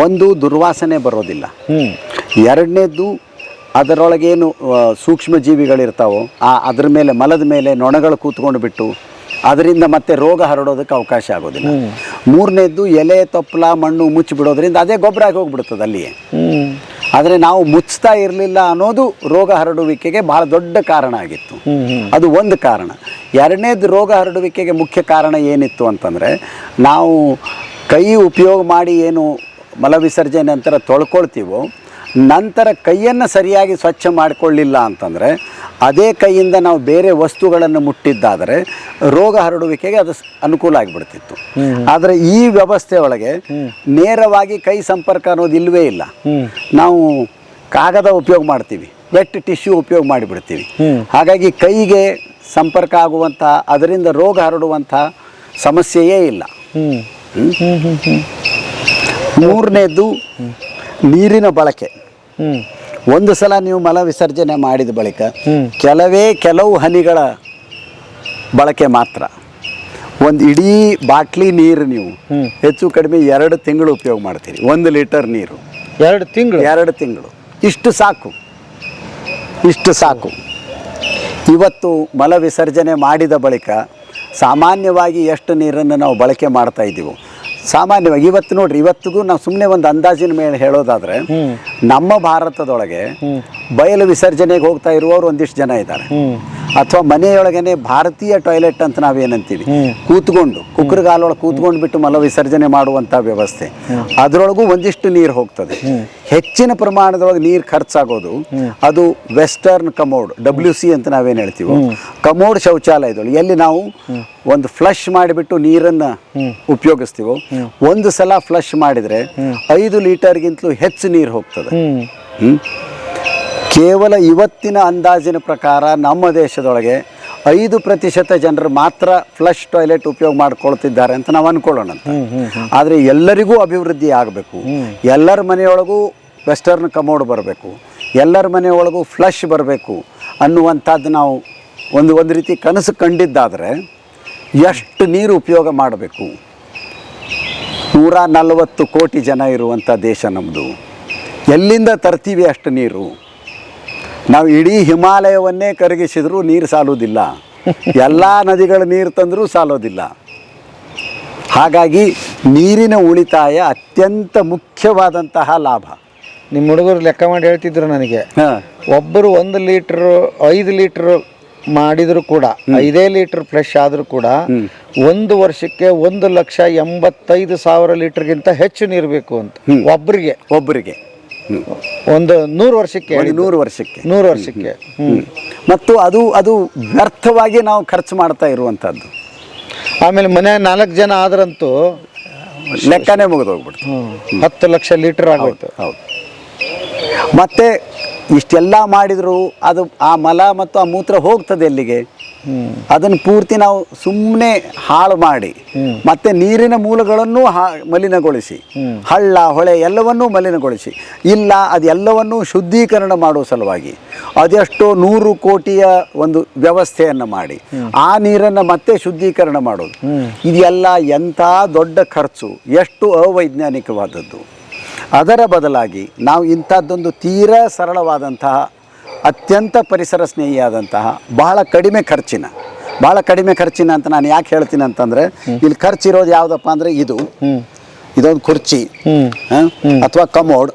ಒಂದು, ದುರ್ವಾಸನೆ ಬರೋದಿಲ್ಲ. ಎರಡನೇದ್ದು, ಅದರೊಳಗೇನು ಸೂಕ್ಷ್ಮ ಜೀವಿಗಳಿರ್ತಾವೋ ಅದ್ರ ಮೇಲೆ, ಮಲದ ಮೇಲೆ ನೊಣಗಳು ಕೂತ್ಕೊಂಡು ಬಿಟ್ಟು ಅದರಿಂದ ಮತ್ತೆ ರೋಗ ಹರಡೋದಕ್ಕೆ ಅವಕಾಶ ಆಗೋದಿಲ್ಲ. ಮೂರನೇದ್ದು, ಎಲೆ ತೊಪ್ಪಲ ಮಣ್ಣು ಮುಚ್ಚಿಬಿಡೋದ್ರಿಂದ ಅದೇ ಗೊಬ್ಬರ ಆಗಿ ಹೋಗ್ಬಿಡ್ತದೆ ಅಲ್ಲಿಯೇ. ಆದರೆ ನಾವು ಮುಚ್ತಾ ಇರಲಿಲ್ಲ ಅನ್ನೋದು ರೋಗ ಹರಡುವಿಕೆಗೆ ಬಹಳ ದೊಡ್ಡ ಕಾರಣ ಆಗಿತ್ತು. ಅದು ಒಂದು ಕಾರಣ. ಎರಡನೇದು ರೋಗ ಹರಡುವಿಕೆಗೆ ಮುಖ್ಯ ಕಾರಣ ಏನಿತ್ತು ಅಂತಂದರೆ, ನಾವು ಕೈ ಉಪಯೋಗ ಮಾಡಿ ಏನು ಮಲವಿಸರ್ಜನೆ ನಂತರ ತೊಳ್ಕೊಳ್ತೀವೋ, ನಂತರ ಕೈಯನ್ನು ಸರಿಯಾಗಿ ಸ್ವಚ್ಛ ಮಾಡಿಕೊಳ್ಳಿಲ್ಲ ಅಂತಂದರೆ ಅದೇ ಕೈಯಿಂದ ನಾವು ಬೇರೆ ವಸ್ತುಗಳನ್ನು ಮುಟ್ಟಿದ್ದಾದರೆ ರೋಗ ಹರಡುವಿಕೆಗೆ ಅದು ಅನುಕೂಲ ಆಗಿಬಿಡ್ತಿತ್ತು. ಆದರೆ ಈ ವ್ಯವಸ್ಥೆ ಒಳಗೆ ನೇರವಾಗಿ ಕೈ ಸಂಪರ್ಕ ಅನ್ನೋದು ಇಲ್ಲವೇ ಇಲ್ಲ. ನಾವು ಕಾಗದ ಉಪಯೋಗ ಮಾಡ್ತೀವಿ, ವೆಟ್ ಟಿಶ್ಯೂ ಉಪಯೋಗ ಮಾಡಿಬಿಡ್ತೀವಿ. ಹಾಗಾಗಿ ಕೈಗೆ ಸಂಪರ್ಕ ಆಗುವಂಥ, ಅದರಿಂದ ರೋಗ ಹರಡುವಂಥ ಸಮಸ್ಯೆಯೇ ಇಲ್ಲ. ಮೂರನೇದು ನೀರಿನ ಬಳಕೆ. ಒಂದು ಸಲ ನೀವು ಮಲ ವಿಸರ್ಜನೆ ಮಾಡಿದ ಬಳಿಕ ಕೆಲವು ಹನಿಗಳ ಬಳಕೆ ಮಾತ್ರ. ಒಂದು ಇಡೀ ಬಾಟ್ಲಿ ನೀರು ನೀವು ಹೆಚ್ಚು ಕಡಿಮೆ 2 ತಿಂಗಳು ಉಪಯೋಗ ಮಾಡ್ತೀರಿ. 1 ಲೀಟರ್ ನೀರು 2 ತಿಂಗಳು ಇಷ್ಟು ಸಾಕು. ಇವತ್ತು ಮಲ ವಿಸರ್ಜನೆ ಮಾಡಿದ ಬಳಿಕ ಸಾಮಾನ್ಯವಾಗಿ ಎಷ್ಟು ನೀರನ್ನು ನಾವು ಬಳಕೆ ಮಾಡ್ತಾ ಇದ್ದೀವೋ, ಸಾಮಾನ್ಯವಾಗಿ ಇವತ್ತು ನೋಡ್ರಿ, ಇವತ್ತಿಗೂ ನಾವು ಸುಮ್ಮನೆ ಒಂದು ಅಂದಾಜಿನ ಮೇಲೆ ಹೇಳೋದಾದರೆ, ನಮ್ಮ ಭಾರತದೊಳಗೆ ಬಯಲು ವಿಸರ್ಜನೆಗೆ ಹೋಗ್ತಾ ಇರುವವರು ಒಂದಿಷ್ಟು ಜನ ಇದ್ದಾರೆ. ಅಥವಾ ಮನೆಯೊಳಗನೆ ಭಾರತೀಯ ಟಾಯ್ಲೆಟ್ ಅಂತ ನಾವೇನಂತೀವಿ, ಕೂತ್ಕೊಂಡು ಕುಕ್ಕರಗಾಲೊಳಗೆ ಕೂತ್ಕೊಂಡು ಬಿಟ್ಟು ಮಲ ವಿಸರ್ಜನೆ ಮಾಡುವಂಥ ವ್ಯವಸ್ಥೆ, ಅದರೊಳಗೂ ಒಂದಿಷ್ಟು ನೀರು ಹೋಗ್ತದೆ. ಹೆಚ್ಚಿನ ಪ್ರಮಾಣದೊಳಗೆ ನೀರು ಖರ್ಚಾಗೋದು ಅದು ವೆಸ್ಟರ್ನ್ ಕಮೋಡ್, WC ಅಂತ ನಾವೇನು ಹೇಳ್ತೀವೋ, ಕಮೋಡ್ ಶೌಚಾಲಯದೊಳಗೆ ಎಲ್ಲಿ ನಾವು ಒಂದು ಫ್ಲಶ್ ಮಾಡಿಬಿಟ್ಟು ನೀರನ್ನು ಉಪಯೋಗಿಸ್ತೀವೋ, ಒಂದು ಸಲ ಫ್ಲಶ್ ಮಾಡಿದರೆ 5 ಲೀಟರ್ಗಿಂತಲೂ ಹೆಚ್ಚು ನೀರು ಹೋಗ್ತದೆ. ಕೇವಲ ಇವತ್ತಿನ ಅಂದಾಜಿನ ಪ್ರಕಾರ ನಮ್ಮ ದೇಶದೊಳಗೆ 5% ಜನರು ಮಾತ್ರ ಫ್ಲಶ್ ಟಾಯ್ಲೆಟ್ ಉಪಯೋಗ ಮಾಡ್ಕೊಳ್ತಿದ್ದಾರೆ ಅಂತ ನಾವು ಅಂದ್ಕೊಳ್ಳೋಣ. ಆದರೆ ಎಲ್ಲರಿಗೂ ಅಭಿವೃದ್ಧಿ ಆಗಬೇಕು, ಎಲ್ಲರ ಮನೆಯೊಳಗೂ ವೆಸ್ಟರ್ನ್ ಕಮೋಡ್ ಬರಬೇಕು, ಎಲ್ಲರ ಮನೆಯೊಳಗೂ ಫ್ಲಶ್ ಬರಬೇಕು ಅನ್ನುವಂಥದ್ದು ನಾವು ಒಂದು ರೀತಿ ಕನಸು ಕಂಡಿದ್ದಾದರೆ ಎಷ್ಟು ನೀರು ಉಪಯೋಗ ಮಾಡಬೇಕು. 140 ಕೋಟಿ ಜನ ಇರುವಂಥ ದೇಶ ನಮ್ಮದು. ಎಲ್ಲಿಂದ ತರ್ತೀವಿ ಅಷ್ಟು ನೀರು? ನಾವು ಇಡೀ ಹಿಮಾಲಯವನ್ನೇ ಕರಗಿಸಿದರೂ ನೀರು ಸಾಲೋದಿಲ್ಲ, ಎಲ್ಲ ನದಿಗಳ ನೀರು ತಂದರೂ ಸಾಲೋದಿಲ್ಲ. ಹಾಗಾಗಿ ನೀರಿನ ಉಳಿತಾಯ ಅತ್ಯಂತ ಮುಖ್ಯವಾದಂತಹ ಲಾಭ. ನಿಮ್ಮ ಹುಡುಗರು ಲೆಕ್ಕ ಮಾಡಿ ಹೇಳ್ತಿದ್ರು ನನಗೆ, ಒಬ್ಬರು 1 ಲೀಟ್ರ್ 5 ಲೀಟ್ರ್ ಮಾಡಿದ್ರು ಕೂಡ, 5 ಲೀಟರ್ ಫ್ಲೆಶ್ ಆದರೂ ಕೂಡ 1 ವರ್ಷಕ್ಕೆ 1,85,000 ಲೀಟರ್ಗಿಂತ ಹೆಚ್ಚು ನೀರು ಬೇಕು ಅಂತ ಒಬ್ಬರಿಗೆ ಒಂದು 100 ವರ್ಷಕ್ಕೆ 100 ವರ್ಷಕ್ಕೆ ಮತ್ತು ಅದು ವ್ಯರ್ಥವಾಗಿ ನಾವು ಖರ್ಚು ಮಾಡ್ತಾ ಇರುವಂಥದ್ದು. ಆಮೇಲೆ ಮನೆ 4 ಜನ ಆದ್ರಂತೂ ಲೆಕ್ಕನೇ ಮುಗಿದೋಗ್ಬಿಡ್ತು. 10 ಲಕ್ಷ ಲೀಟರ್ ಆಗೋಯ್ತು. ಹೌದು. ಮತ್ತೆ ಇಷ್ಟೆಲ್ಲ ಮಾಡಿದ್ರು ಅದು ಆ ಮಲ ಮತ್ತು ಆ ಮೂತ್ರ ಹೋಗ್ತದೆ ಎಲ್ಲಿಗೆ? ಅದನ್ನು ಪೂರ್ತಿ ನಾವು ಸುಮ್ಮನೆ ಹಾಳು ಮಾಡಿ ಮತ್ತೆ ನೀರಿನ ಮೂಲಗಳನ್ನು ಮಲಿನಗೊಳಿಸಿ, ಹಳ್ಳ ಹೊಳೆ ಎಲ್ಲವನ್ನೂ ಮಲಿನಗೊಳಿಸಿ, ಇಲ್ಲ ಅದೆಲ್ಲವನ್ನೂ ಶುದ್ಧೀಕರಣ ಮಾಡುವ ಸಲುವಾಗಿ ಅದೆಷ್ಟೋ 100 ಕೋಟಿಯ ಒಂದು ವ್ಯವಸ್ಥೆಯನ್ನು ಮಾಡಿ ಆ ನೀರನ್ನು ಮತ್ತೆ ಶುದ್ಧೀಕರಣ ಮಾಡೋದು, ಇದೆಲ್ಲ ಎಂಥ ದೊಡ್ಡ ಖರ್ಚು, ಎಷ್ಟು ಅವೈಜ್ಞಾನಿಕವಾದದ್ದು. ಅದರ ಬದಲಾಗಿ ನಾವು ಇಂಥದ್ದೊಂದು ತೀರಾ ಸರಳವಾದಂತಹ, ಅತ್ಯಂತ ಪರಿಸರ ಸ್ನೇಹಿಯಾದಂತಹ, ಬಹಳ ಕಡಿಮೆ ಖರ್ಚಿನ ಅಂತ ನಾನು ಯಾಕೆ ಹೇಳ್ತೀನಿ ಅಂತಂದರೆ, ಇಲ್ಲಿ ಖರ್ಚಿರೋದು ಯಾವುದಪ್ಪ ಅಂದರೆ ಇದೊಂದು ಕುರ್ಚಿ ಅಥವಾ ಕಮೋಡ್.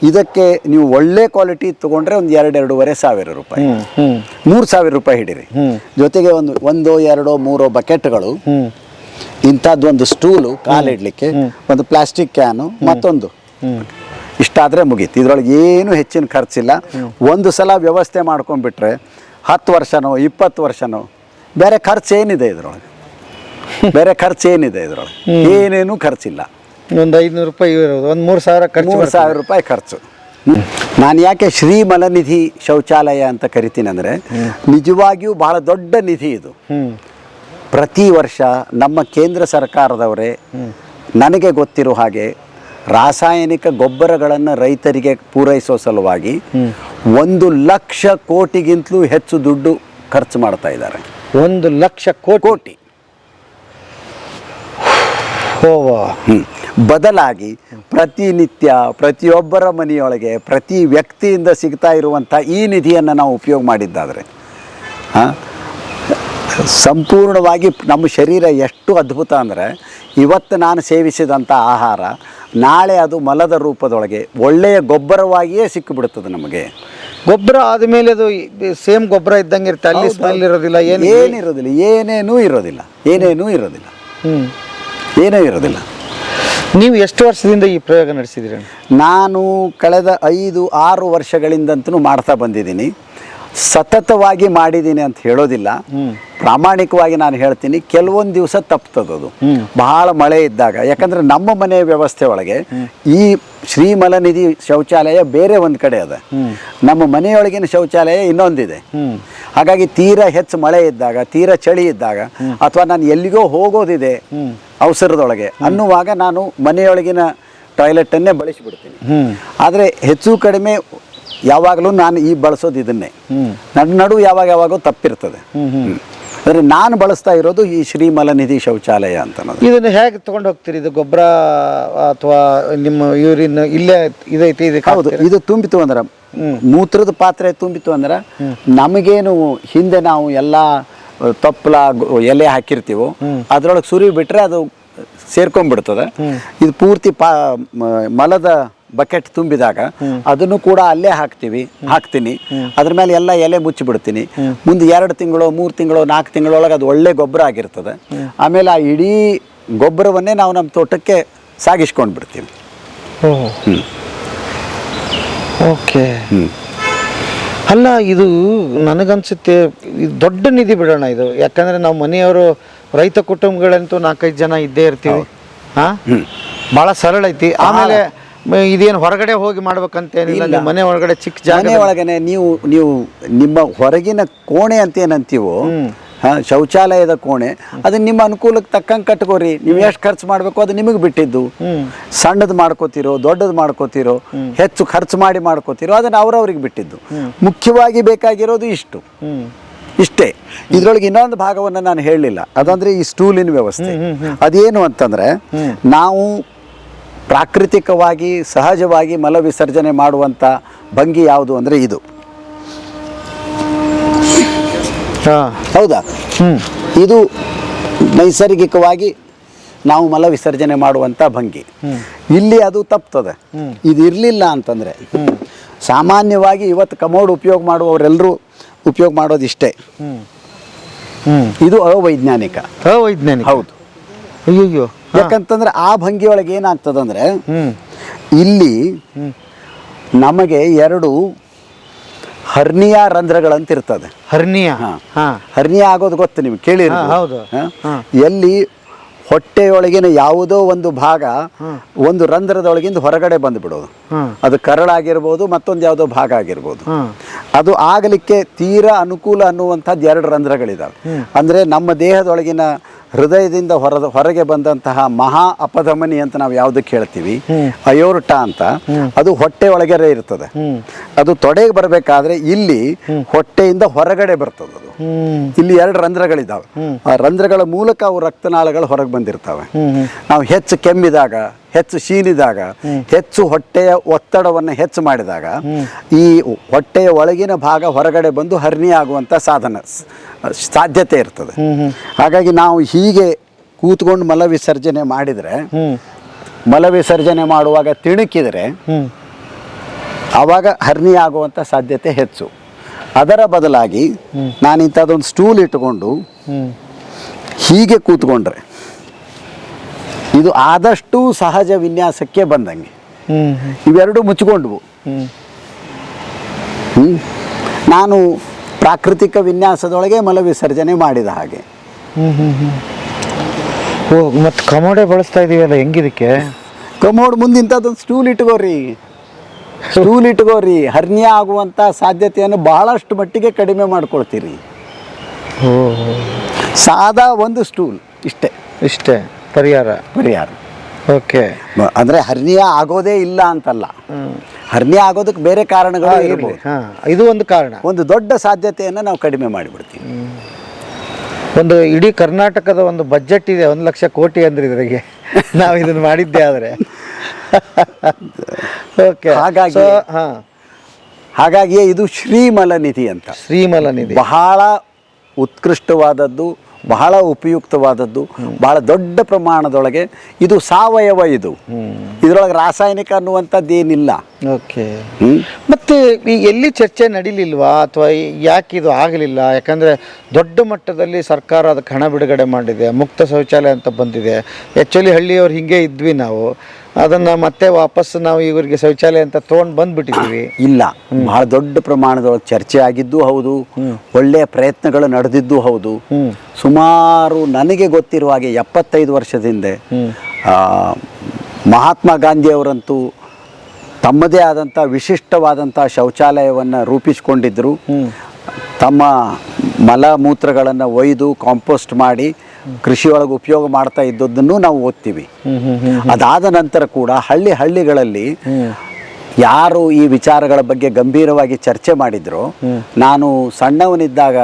ಇದಕ್ಕೆ ನೀವು ಒಳ್ಳೆ ಕ್ವಾಲಿಟಿ ತೊಗೊಂಡ್ರೆ ಒಂದು 2,500 ರೂಪಾಯಿ, 3,000 ರೂಪಾಯಿ ಹಿಡೀರಿ. ಜೊತೆಗೆ ಒಂದು 1, 2, 3 ಬಕೆಟ್ಗಳು, ಇಂಥದ್ದೊಂದು ಸ್ಟೂಲು ಕಾಲಿಡಲಿಕ್ಕೆ, ಒಂದು ಪ್ಲಾಸ್ಟಿಕ್ ಕ್ಯಾನು, ಮತ್ತೊಂದು ಇಷ್ಟಾದರೆ ಮುಗೀತು. ಇದರೊಳಗೆ ಏನು ಹೆಚ್ಚಿನ ಖರ್ಚಿಲ್ಲ. ಒಂದು ಸಲ ವ್ಯವಸ್ಥೆ ಮಾಡ್ಕೊಂಡ್ಬಿಟ್ರೆ 10 ವರ್ಷನೋ 20 ವರ್ಷನೋ ಬೇರೆ ಖರ್ಚು ಏನಿದೆ ಇದರೊಳಗೆ? ಏನೇನು ಖರ್ಚಿಲ್ಲ. ಒಂದು 500 ರೂಪಾಯಿ ಇರೋದು, ಒಂದು 3,000 ರೂಪಾಯಿ ಖರ್ಚು. ನಾನು ಯಾಕೆ ಶ್ರೀ ಮಲನಿಧಿ ಶೌಚಾಲಯ ಅಂತ ಕರಿತೀನಿ ಅಂದರೆ, ನಿಜವಾಗಿಯೂ ಬಹಳ ದೊಡ್ಡ ನಿಧಿ ಇದು. ಪ್ರತಿ ವರ್ಷ ನಮ್ಮ ಕೇಂದ್ರ ಸರ್ಕಾರದವರೇ ನನಗೆ ಗೊತ್ತಿರೋ ಹಾಗೆ ರಾಸಾಯನಿಕ ಗೊಬ್ಬರಗಳನ್ನು ರೈತರಿಗೆ ಪೂರೈಸೋ ಸಲುವಾಗಿ 1,00,000 ಕೋಟಿಗಿಂತಲೂ ಹೆಚ್ಚು ದುಡ್ಡು ಖರ್ಚು ಮಾಡ್ತಾ ಇದ್ದಾರೆ. 1,00,000 ಕೋಟಿ. ಬದಲಾಗಿ ಪ್ರತಿನಿತ್ಯ ಪ್ರತಿಯೊಬ್ಬರ ಮನೆಯೊಳಗೆ ಪ್ರತಿ ವ್ಯಕ್ತಿಯಿಂದ ಸಿಗ್ತಾ ಇರುವಂಥ ಈ ನಿಧಿಯನ್ನು ನಾವು ಉಪಯೋಗ ಮಾಡಿದ್ದಾದರೆ ಸಂಪೂರ್ಣವಾಗಿ ನಮ್ಮ ಶರೀರ ಎಷ್ಟು ಅದ್ಭುತ ಅಂದರೆ, ಇವತ್ತು ನಾನು ಸೇವಿಸಿದಂಥ ಆಹಾರ ನಾಳೆ ಅದು ಮಲದ ರೂಪದೊಳಗೆ ಒಳ್ಳೆಯ ಗೊಬ್ಬರವಾಗಿಯೇ ಸಿಕ್ಕಿಬಿಡುತ್ತದೆ ನಮಗೆ. ಗೊಬ್ಬರ ಆದಮೇಲೆ ಅದು ಸೇಮ್ ಗೊಬ್ಬರ ಇದ್ದಂಗೆ ಇರುತ್ತೆ, ಅಲ್ಲಿ ಸ್ಮೆಲ್ ಇರೋದಿಲ್ಲ, ಏನಿರೋದಿಲ್ಲ, ಏನೇನೂ ಇರೋದಿಲ್ಲ, ಏನೇನೂ ಇರೋದಿಲ್ಲ, ಏನೂ ಇರೋದಿಲ್ಲ. ನೀವು ಎಷ್ಟು ವರ್ಷದಿಂದ ಈ ಪ್ರಯೋಗ ನಡೆಸಿದ್ದೀರಿ? ನಾನು ಕಳೆದ 5-6 ವರ್ಷಗಳಿಂದಂತೂ ಮಾಡ್ತಾ ಬಂದಿದ್ದೀನಿ. ಸತತವಾಗಿ ಮಾಡಿದ್ದೀನಿ ಅಂತ ಹೇಳೋದಿಲ್ಲ, ಪ್ರಾಮಾಣಿಕವಾಗಿ ನಾನು ಹೇಳ್ತೀನಿ. ಕೆಲವೊಂದು ದಿವಸ ತಪ್ತದದು ಬಹಳ ಮಳೆ ಇದ್ದಾಗ. ಯಾಕಂದರೆ ನಮ್ಮ ಮನೆಯ ವ್ಯವಸ್ಥೆ ಒಳಗೆ ಈ ಶ್ರೀ ಮಲನಿಧಿ ಶೌಚಾಲಯ ಬೇರೆ ಒಂದು ಕಡೆ ಅದ, ನಮ್ಮ ಮನೆಯೊಳಗಿನ ಶೌಚಾಲಯ ಇನ್ನೊಂದಿದೆ. ಹಾಗಾಗಿ ತೀರಾ ಹೆಚ್ಚು ಮಳೆ ಇದ್ದಾಗ, ತೀರಾ ಚಳಿ ಇದ್ದಾಗ, ಅಥವಾ ನಾನು ಎಲ್ಲಿಗೋ ಹೋಗೋದಿದೆ ಅವಸರದೊಳಗೆ ಅನ್ನುವಾಗ ನಾನು ಮನೆಯೊಳಗಿನ ಟಾಯ್ಲೆಟನ್ನೇ ಬಳಸಿಬಿಡ್ತೀನಿ. ಆದರೆ ಹೆಚ್ಚು ಕಡಿಮೆ ಯಾವಾಗಲೂ ನಾನು ಈ ಬಳಸೋದು ಇದನ್ನೇ. ನಡು ಯಾವಾಗೋ ತಪ್ಪಿರ್ತದೆ. ಅಂದರೆ ನಾನು ಬಳಸ್ತಾ ಇರೋದು ಈ ಶ್ರೀ ಮಲನಿಧಿ ಶೌಚಾಲಯ ಅಂತ. ಇದನ್ನು ಹೇಗೆ ತೊಗೊಂಡು ಹೋಗ್ತೀರಿ? ಇದು ಗೊಬ್ಬರ ಅಥವಾ ನಿಮ್ಮ ಯೂರಿನ್ ಇಲ್ಲೇ ಇದೈತಿ? ಇದಕ್ಕೆ ಹೌದು, ಇದು ತುಂಬಿತು ಅಂದ್ರೆ, ಮೂತ್ರದ ಪಾತ್ರೆ ತುಂಬಿತು ಅಂದ್ರೆ, ನಮಗೇನು ಹಿಂದೆ ನಾವು ಎಲ್ಲ ತಪ್ಪಲ ಎಲೆ ಹಾಕಿರ್ತೀವೋ ಅದರೊಳಗೆ ಸುರಿ ಬಿಟ್ಟರೆ ಅದು ಸೇರ್ಕೊಂಡ್ಬಿಡ್ತದೆ. ಇದು ಪೂರ್ತಿ ಮಲದ ಬಕೆಟ್ ತುಂಬಿದಾಗ ಅದನ್ನು ಕೂಡ ಅಲ್ಲೇ ಹಾಕ್ತೀನಿ. ಅದ್ರ ಮೇಲೆ ಎಲ್ಲ ಎಲೆ ಮುಚ್ಚಿಬಿಡ್ತೀನಿ. ಮುಂದೆ 2 ತಿಂಗಳು 3 ತಿಂಗಳು 4 ತಿಂಗಳೊಳಗೆ ಅದು ಒಳ್ಳೆ ಗೊಬ್ಬರ ಆಗಿರ್ತದೆ. ಆಮೇಲೆ ಆ ಇಡೀ ಗೊಬ್ಬರವನ್ನೇ ನಾವು ನಮ್ಮ ತೋಟಕ್ಕೆ ಸಾಗಿಸ್ಕೊಂಡು ಬಿಡ್ತೀವಿ. ಓಕೆ. ಅಲ್ಲ, ಇದು ನನಗನ್ಸುತ್ತೆ ದೊಡ್ಡ ನಿಧಿ ಬಿಡೋಣ ಇದು. ಯಾಕಂದ್ರೆ ನಾವು ಮನೆಯವರು ರೈತ ಕುಟುಂಬಗಳಂತೂ 4-5 ಜನ ಇದ್ದೇ ಇರ್ತೀವಿ. ಭಾಳ ಸರಳ ಐತಿ. ಆಮೇಲೆ ಇದೇನು ಹೊರಗಡೆ ಹೋಗಿ ಮಾಡ್ಬೇಕಂತೇನಿಲ್ಲ, ನಿಮ್ಮ ಮನೆ ಒಳಗಡೆ ಚಿಕ್ಕ ಜಾಗ ಒಳಗನೆ ನೀವು ನಿಮ್ಮ ಹೊರಗಿನ ಕೋಣೆ ಅಂತ ಏನಂತೀವೋ, ಶೌಚಾಲಯದ ಕೋಣೆ, ಅದನ್ನ ನಿಮ್ಮ ಅನುಕೂಲಕ್ಕೆ ತಕ್ಕಂಗೆ ಕಟ್ಕೋರಿ. ನೀವು ಎಷ್ಟು ಖರ್ಚು ಮಾಡಬೇಕು ಅದು ನಿಮಗೆ ಬಿಟ್ಟಿದ್ದು. ಸಣ್ಣದು ಮಾಡ್ಕೋತಿರೋ, ದೊಡ್ಡದು ಮಾಡ್ಕೋತಿರೋ, ಹೆಚ್ಚು ಖರ್ಚು ಮಾಡಿ ಮಾಡ್ಕೋತಿರೋ, ಅದನ್ನು ಅವ್ರವ್ರಿಗೆ ಬಿಟ್ಟಿದ್ದು. ಮುಖ್ಯವಾಗಿ ಬೇಕಾಗಿರೋದು ಇಷ್ಟೇ. ಇದ್ರೊಳಗೆ ಇನ್ನೊಂದು ಭಾಗವನ್ನು ನಾನು ಹೇಳಲಿಲ್ಲ, ಅದಂದ್ರೆ ಈ ಸ್ಟೂಲಿನ ವ್ಯವಸ್ಥೆ. ಅದೇನು ಅಂತಂದ್ರೆ, ನಾವು ಪ್ರಾಕೃತಿಕವಾಗಿ ಸಹಜವಾಗಿ ಮಲ ವಿಸರ್ಜನೆ ಮಾಡುವಂಥ ಭಂಗಿ ಯಾವುದು ಅಂದರೆ ಇದು. ಹೌದಾ? ಇದು ನೈಸರ್ಗಿಕವಾಗಿ ನಾವು ಮಲ ವಿಸರ್ಜನೆ ಮಾಡುವಂಥ ಭಂಗಿ. ಇಲ್ಲಿ ಅದು ತಪ್ತದೆ. ಇದು ಇರಲಿಲ್ಲ ಅಂತಂದರೆ, ಸಾಮಾನ್ಯವಾಗಿ ಇವತ್ತು ಕಮೋಡ್ ಉಪಯೋಗ ಮಾಡುವವರೆಲ್ಲರೂ ಉಪಯೋಗ ಮಾಡೋದು ಇಷ್ಟೇ. ಇದು ಅವೈಜ್ಞಾನಿಕ. ಹೌದು. ಅಯ್ಯೋ. ಯಾಕಂತಂದ್ರೆ ಆ ಭಂಗಿ ಒಳಗೆ ಏನಾಗ್ತದಂದ್ರೆ, ಇಲ್ಲಿ ನಮಗೆ 2 ಹರ್ನಿಯಾ ರಂಧ್ರಗಳಂತ ಇರ್ತದೆ. ಹರ್ನಿಯಾ ಆಗೋದು ಗೊತ್ತು ನಿಮ್ಗೆ, ಕೇಳಿರ್ಬೋದು. ಎಲ್ಲಿ ಹೊಟ್ಟೆಯೊಳಗಿನ ಯಾವುದೋ ಒಂದು ಭಾಗ ಒಂದು ರಂಧ್ರದೊಳಗಿಂದ ಹೊರಗಡೆ ಬಂದುಬಿಡೋದು. ಅದು ಕರಳಾಗಿರ್ಬೋದು, ಮತ್ತೊಂದು ಯಾವುದೋ ಭಾಗ ಆಗಿರ್ಬೋದು. ಅದು ಆಗಲಿಕ್ಕೆ ತೀರಾ ಅನುಕೂಲ ಅನ್ನುವಂಥದ್ದು 2 ರಂಧ್ರಗಳಿದ್ದಾವೆ. ಅಂದರೆ ನಮ್ಮ ದೇಹದೊಳಗಿನ ಹೃದಯದಿಂದ ಹೊರಗೆ ಬಂದಂತಹ ಮಹಾ ಅಪಧಮನಿ ಅಂತ ನಾವು ಯಾವುದಕ್ಕೆ ಹೇಳ್ತೀವಿ, ಅಯೋರ್ಟ ಅಂತ, ಅದು ಹೊಟ್ಟೆ ಒಳಗಡೆ ಇರ್ತದೆ. ಅದು ತೊಡೆಗೆ ಬರಬೇಕಾದ್ರೆ ಇಲ್ಲಿ ಹೊಟ್ಟೆಯಿಂದ ಹೊರಗಡೆ ಬರ್ತದೆ. ಅದು ಇಲ್ಲಿ 2 ರಂಧ್ರಗಳಿದ್ದಾವೆ. ಆ ರಂಧ್ರಗಳ ಮೂಲಕ ಅವು ರಕ್ತನಾಳಗಳು ಹೊರಗೆ ಬಂದಿರ್ತವೆ. ನಾವು ಹೆಚ್ಚು ಕೆಮ್ಮಿದಾಗ, ಹೆಚ್ಚು ಶೀನಿದಾಗ, ಹೆಚ್ಚು ಹೊಟ್ಟೆಯ ಒತ್ತಡವನ್ನು ಹೆಚ್ಚು ಮಾಡಿದಾಗ ಈ ಹೊಟ್ಟೆಯ ಒಳಗಿನ ಭಾಗ ಹೊರಗಡೆ ಬಂದು ಹರ್ನಿ ಆಗುವಂಥ ಸಾಧ್ಯತೆ ಇರ್ತದೆ. ಹಾಗಾಗಿ ನಾವು ಹೀಗೆ ಕೂತ್ಕೊಂಡು ಮಲ ವಿಸರ್ಜನೆ ಮಾಡಿದರೆ, ಮಲ ವಿಸರ್ಜನೆ ಮಾಡುವಾಗ ತಿಣುಕಿದರೆ ಆವಾಗ ಹರ್ನಿ ಆಗುವಂಥ ಸಾಧ್ಯತೆ ಹೆಚ್ಚು. ಅದರ ಬದಲಾಗಿ ನಾನು ಇಂಥದ್ದೊಂದು ಸ್ಟೂಲ್ ಇಟ್ಕೊಂಡು ಹೀಗೆ ಕೂತ್ಕೊಂಡ್ರೆ ಇದು ಆದಷ್ಟು ಸಹಜ ವಿನ್ಯಾಸಕ್ಕೆ ಬಂದಂಗೆ. ಇವೆರಡು ಮುಚ್ಚಿಕೊಂಡ್ವು. ನಾನು ಪ್ರಾಕೃತಿಕ ವಿನ್ಯಾಸದೊಳಗೆ ಮಲ ವಿಸರ್ಜನೆ ಮಾಡಿದ ಹಾಗೆ. ಮತ್ತು ಕಮೋಡೆ ಬಳಸ್ತಾ ಇದೀವಲ್ಲ, ಹೆಂಗಿದಕ್ಕೆ? ಕಮೋಡ್ ಮುಂದಿಂಥದ್ದೊಂದು ಸ್ಟೂಲ್ ಇಟ್ಕೋರಿ. ಹರ್ನಿಯಾ ಆಗುವಂಥ ಸಾಧ್ಯತೆಯನ್ನು ಬಹಳಷ್ಟು ಮಟ್ಟಿಗೆ ಕಡಿಮೆ ಮಾಡ್ಕೊಳ್ತೀರಿ. ಸಾದಾ ಒಂದು ಸ್ಟೂಲ್ ಇಷ್ಟೇ ಪರಿಹಾರ. ಓಕೆ. ಅಂದರೆ ಹರ್ನಿಯಾ ಆಗೋದೇ ಇಲ್ಲ ಅಂತಲ್ಲ, ಹರ್ನಿಯಾ ಆಗೋದಕ್ಕೆ ಬೇರೆ ಕಾರಣಗಳು ಇರಬಹುದು. ಇದು ಒಂದು ಕಾರಣ. ಒಂದು ದೊಡ್ಡ ಸಾಧ್ಯತೆಯನ್ನು ನಾವು ಕಡಿಮೆ ಮಾಡಿಬಿಡ್ತೀವಿ. ಒಂದು ಇಡೀ ಕರ್ನಾಟಕದ ಒಂದು ಬಜೆಟ್ ಇದೆ 1 ಲಕ್ಷ ಕೋಟಿ ಅಂದ್ರೆ ಇದ್ರಿಗೆ ನಾವು ಇದನ್ನು ಮಾಡಿದ್ದೆ ಆದರೆ. ಓಕೆ. ಹಾಗಾಗಿಯೇ ಇದು ಶ್ರೀ ಮಲನಿಧಿ ಅಂತ. ಶ್ರೀ ಮಲನಿಧಿ ಬಹಳ ಉತ್ಕೃಷ್ಟವಾದದ್ದು, ಬಹಳ ಉಪಯುಕ್ತವಾದದ್ದು, ಬಹಳ ದೊಡ್ಡ ಪ್ರಮಾಣದೊಳಗೆ ಇದು ಸಾವಯವ. ಇದರೊಳಗೆ ರಾಸಾಯನಿಕ ಅನ್ನುವಂಥದ್ದು ಏನಿಲ್ಲ. ಓಕೆ. ಮತ್ತೆ ಈ ಎಲ್ಲಿ ಚರ್ಚೆ ನಡೀಲಿಲ್ವಾ ಅಥವಾ ಯಾಕೆ ಇದು ಆಗಲಿಲ್ಲ? ಯಾಕಂದರೆ ದೊಡ್ಡ ಮಟ್ಟದಲ್ಲಿ ಸರ್ಕಾರ ಅದಕ್ಕೆ ಹಣ ಬಿಡುಗಡೆ ಮಾಡಿದೆ, ಮುಕ್ತ ಶೌಚಾಲಯ ಅಂತ ಬಂದಿದೆ. ಆ್ಯಕ್ಚುಲಿ ಹಳ್ಳಿಯವ್ರು ಹಿಂಗೆ ಇದ್ವಿ ನಾವು, ಅದನ್ನು ಮತ್ತೆ ವಾಪಸ್ ನಾವು ಇವರಿಗೆ ಶೌಚಾಲಯ ಅಂತ ತೊಗೊಂಡು ಬಂದ್ಬಿಟ್ಟಿದ್ದೀವಿ. ಇಲ್ಲ, ಬಹಳ ದೊಡ್ಡ ಪ್ರಮಾಣದೊಳಗೆ ಚರ್ಚೆ ಆಗಿದ್ದು ಹೌದು, ಒಳ್ಳೆಯ ಪ್ರಯತ್ನಗಳು ನಡೆದಿದ್ದು ಹೌದು. ಸುಮಾರು ನನಗೆ ಗೊತ್ತಿರುವ ಹಾಗೆ 75 ವರ್ಷದ ಹಿಂದೆ ಮಹಾತ್ಮ ಗಾಂಧಿಯವರಂತೂ ತಮ್ಮದೇ ಆದಂಥ ವಿಶಿಷ್ಟವಾದಂಥ ಶೌಚಾಲಯವನ್ನು ರೂಪಿಸಿಕೊಂಡಿದ್ದರು. ತಮ್ಮ ಮಲಮೂತ್ರಗಳನ್ನು ಒಯ್ದು ಕಾಂಪೋಸ್ಟ್ ಮಾಡಿ ಕೃಷಿಯೊಳಗೆ ಉಪಯೋಗ ಮಾಡ್ತಾ ಇದ್ದದ್ದನ್ನು ನಾವು ಓದ್ತೀವಿ. ಅದಾದ ನಂತರ ಕೂಡ ಹಳ್ಳಿಗಳಲ್ಲಿ ಯಾರು ಈ ವಿಚಾರಗಳ ಬಗ್ಗೆ ಗಂಭೀರವಾಗಿ ಚರ್ಚೆ ಮಾಡಿದ್ರು, ನಾನು ಸಣ್ಣವನಿದ್ದಾಗ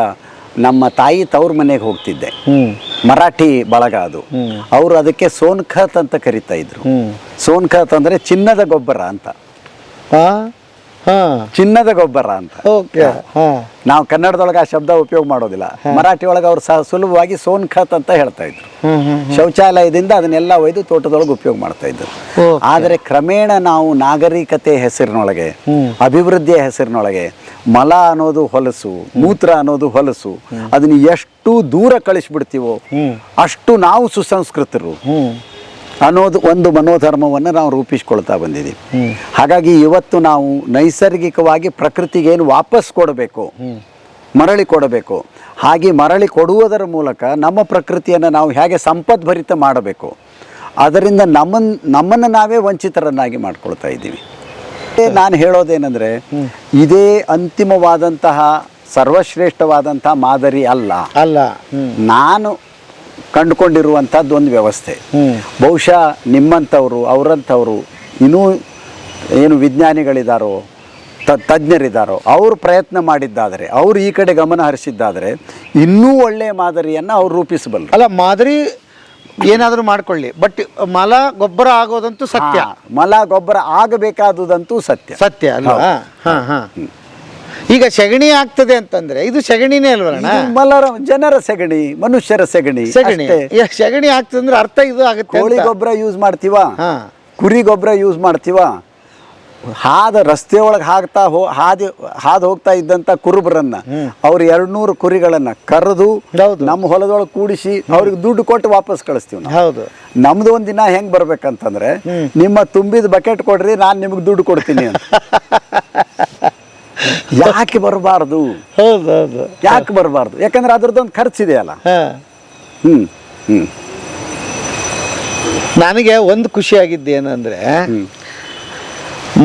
ನಮ್ಮ ತಾಯಿ ತವ್ರ ಮನೆಗೆ ಹೋಗ್ತಿದ್ದೆ. ಮರಾಠಿ ಬಳಗ ಅದು. ಅವರು ಅದಕ್ಕೆ ಸೋನ್ಖತ್ ಅಂತ ಕರಿತಾ ಇದ್ರು. ಸೋನ್ಖತ್ ಅಂದ್ರೆ ಚಿನ್ನದ ಗೊಬ್ಬರ ಅಂತ. ಚಿನ್ನದ ಗೊಬ್ಬರ ಅಂತ. ನಾವು ಕನ್ನಡದೊಳಗೆ ಆ ಶಬ್ದ ಉಪಯೋಗ ಮಾಡೋದಿಲ್ಲ. ಮರಾಠಿ ಒಳಗೆ ಅವ್ರು ಸುಲಭವಾಗಿ ಸೋನ್ಖತ್ ಅಂತ ಹೇಳ್ತಾ ಇದ್ರು. ಶೌಚಾಲಯದಿಂದ ಅದನ್ನೆಲ್ಲ ಒಯ್ದು ತೋಟದೊಳಗೆ ಉಪಯೋಗ ಮಾಡ್ತಾ ಇದ್ರು. ಆದರೆ ಕ್ರಮೇಣ ನಾವು ನಾಗರಿಕತೆ ಹೆಸರಿನೊಳಗೆ, ಅಭಿವೃದ್ಧಿಯ ಹೆಸರಿನೊಳಗೆ ಮಲ ಅನ್ನೋದು ಹೊಲಸು, ಮೂತ್ರ ಅನ್ನೋದು ಹೊಲಸು, ಅದನ್ನ ಎಷ್ಟು ದೂರ ಕಳಿಸ್ಬಿಡ್ತೀವೋ ಅಷ್ಟು ನಾವು ಸುಸಂಸ್ಕೃತರು ಅನ್ನೋದು ಒಂದು ಮನೋಧರ್ಮವನ್ನು ನಾವು ರೂಪಿಸ್ಕೊಳ್ತಾ ಬಂದಿದ್ದೀವಿ. ಹಾಗಾಗಿ ಇವತ್ತು ನಾವು ನೈಸರ್ಗಿಕವಾಗಿ ಪ್ರಕೃತಿಗೆ ಏನು ವಾಪಸ್ ಕೊಡಬೇಕು, ಮರಳಿ ಕೊಡಬೇಕು, ಹಾಗೆ ಮರಳಿ ಕೊಡುವುದರ ಮೂಲಕ ನಮ್ಮ ಪ್ರಕೃತಿಯನ್ನು ನಾವು ಹೇಗೆ ಸಂಪದ್ಭರಿತ ಮಾಡಬೇಕು, ಅದರಿಂದ ನಮ್ಮನ್ನು ನಾವೇ ವಂಚಿತರನ್ನಾಗಿ ಮಾಡ್ಕೊಳ್ತಾ ಇದ್ದೀವಿ. ನಾನು ಹೇಳೋದೇನೆಂದರೆ, ಇದೇ ಅಂತಿಮವಾದಂತಹ ಸರ್ವಶ್ರೇಷ್ಠವಾದಂಥ ಮಾದರಿ ಅಲ್ಲ. ನಾನು ಕಂಡುಕೊಂಡಿರುವಂಥದ್ದು ಒಂದು ವ್ಯವಸ್ಥೆ. ಬಹುಶಃ ನಿಮ್ಮಂಥವರು, ಅವರಂಥವರು, ಇನ್ನೂ ಏನು ವಿಜ್ಞಾನಿಗಳಿದ್ದಾರೋ, ತಜ್ಞರಿದ್ದಾರೋ, ಅವರು ಪ್ರಯತ್ನ ಮಾಡಿದ್ದಾದರೆ, ಅವರು ಈ ಕಡೆ ಗಮನ ಹರಿಸಿದ್ದಾದರೆ ಇನ್ನೂ ಒಳ್ಳೆಯ ಮಾದರಿಯನ್ನು ಅವ್ರು ರೂಪಿಸಬಲ್ಲರು. ಅಲ್ಲ, ಮಾದರಿ ಏನಾದರೂ ಮಾಡ್ಕೊಳ್ಳಿ, ಬಟ್ ಮಲ ಗೊಬ್ಬರ ಆಗೋದಂತೂ ಸತ್ಯ. ಮಲ ಗೊಬ್ಬರ ಆಗಬೇಕಾದುದಂತೂ ಸತ್ಯ ಅಲ್ವಾ? ಈಗ ಸಗಣಿ ಆಗ್ತದೆ ಅಂತಂದ್ರೆ ಇದು ಸಗಣಿನೇ ಅಲ್ವಲ್ಲ? ಜನರ ಸಗಣಿ, ಮನುಷ್ಯರ ಸಗಣಿ. ಸಗಣಿ ಆಗ್ತದೆ ಅಂದ್ರೆ ಅರ್ಥ ಇದು ಆಗುತ್ತೆ. ಕೋಳಿ ಗೊಬ್ಬರ ಯೂಸ್ ಮಾಡ್ತೀವ, ಕುರಿ ಗೊಬ್ಬರ ಯೂಸ್ ಮಾಡ್ತೀವ. ರಸ್ತೆ ಒಳಗೆ ಹಾದು ಹೋಗ್ತಾ ಇದ್ದಂತ ಕುರುಬರನ್ನ, ಅವ್ರ 200 ಕುರಿಗಳನ್ನ ಕರೆದು ನಮ್ಮ ಹೊಲದೊಳಗೆ ಕೂಡಿಸಿ ಅವ್ರಿಗೆ ದುಡ್ಡು ಕೊಟ್ಟು ವಾಪಸ್ ಕಳಿಸ್ತೀವಿ ನಾವು. ಹೌದು. ನಮ್ದು ಒಂದ್ ದಿನ ಹೆಂಗ್ ಬರ್ಬೇಕಂತಂದ್ರೆ, ನಿಮ್ಮ ತುಂಬಿದ ಬಕೆಟ್ ಕೊಡ್ರಿ, ನಾನ್ ನಿಮ್ಗೆ ದುಡ್ಡು ಕೊಡ್ತೀನಿ ಅಂತ. ಯಾಕೆ ಬರಬಾರ್ದು? ಯಾಕೆ ಬರಬಾರ್ದು? ಯಾಕಂದ್ರೆ ಅದ್ರದ್ದೊಂದು ಖರ್ಚಿದೆಯಲ್ಲ. ನನಗೆ ಒಂದು ಖುಷಿ ಆಗಿದ್ದು ಏನಂದ್ರೆ,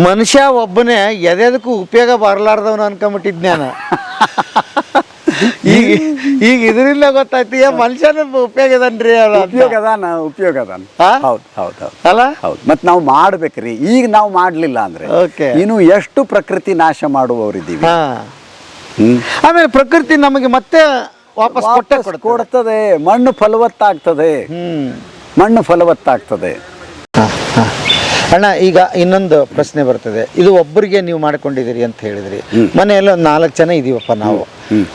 ಮನುಷ್ಯ ಒಬ್ಬನೇ ಎದೆದಕ್ಕೂ ಉಪಯೋಗ ಬರಲಾರ್ದವನು ಅನ್ಕೊಂಬಿಟ್ಟಿದ್ದೆ ನಾನು. ಈಗ ಇದರಿಂದ ಗೊತ್ತಾಯ್ತು ಮನುಷ್ಯನ ಉಪಯೋಗ ಅದನ್ರಿ. ಉಪಯೋಗ ಅದಾನ. ಅಲ್ಲ, ಹೌದು. ಮತ್ ನಾವು ಮಾಡ್ಬೇಕ್ರಿ. ಈಗ ನಾವು ಮಾಡ್ಲಿಲ್ಲ ಅಂದ್ರೆ ಇನ್ನು ಎಷ್ಟು ಪ್ರಕೃತಿ ನಾಶ ಮಾಡುವವರಿದ್ದೀವಿ. ಆಮೇಲೆ ಪ್ರಕೃತಿ ನಮಗೆ ಮತ್ತೆ ವಾಪಸ್ ಕೊಡ್ತದೆ. ಮಣ್ಣು ಫಲವತ್ತಾಗ್ತದೆ. ಅಣ್ಣ, ಈಗ ಇನ್ನೊಂದು ಪ್ರಶ್ನೆ ಬರ್ತದೆ. ಇದು ಒಬ್ಬರಿಗೆ ನೀವು ಮಾಡ್ಕೊಂಡಿದ್ದೀರಿ ಅಂತ ಹೇಳಿದ್ರಿ, ಮನೆಯಲ್ಲಿ ಒಂದು 4 ಜನ ಇದೀವಪ್ಪ ನಾವು.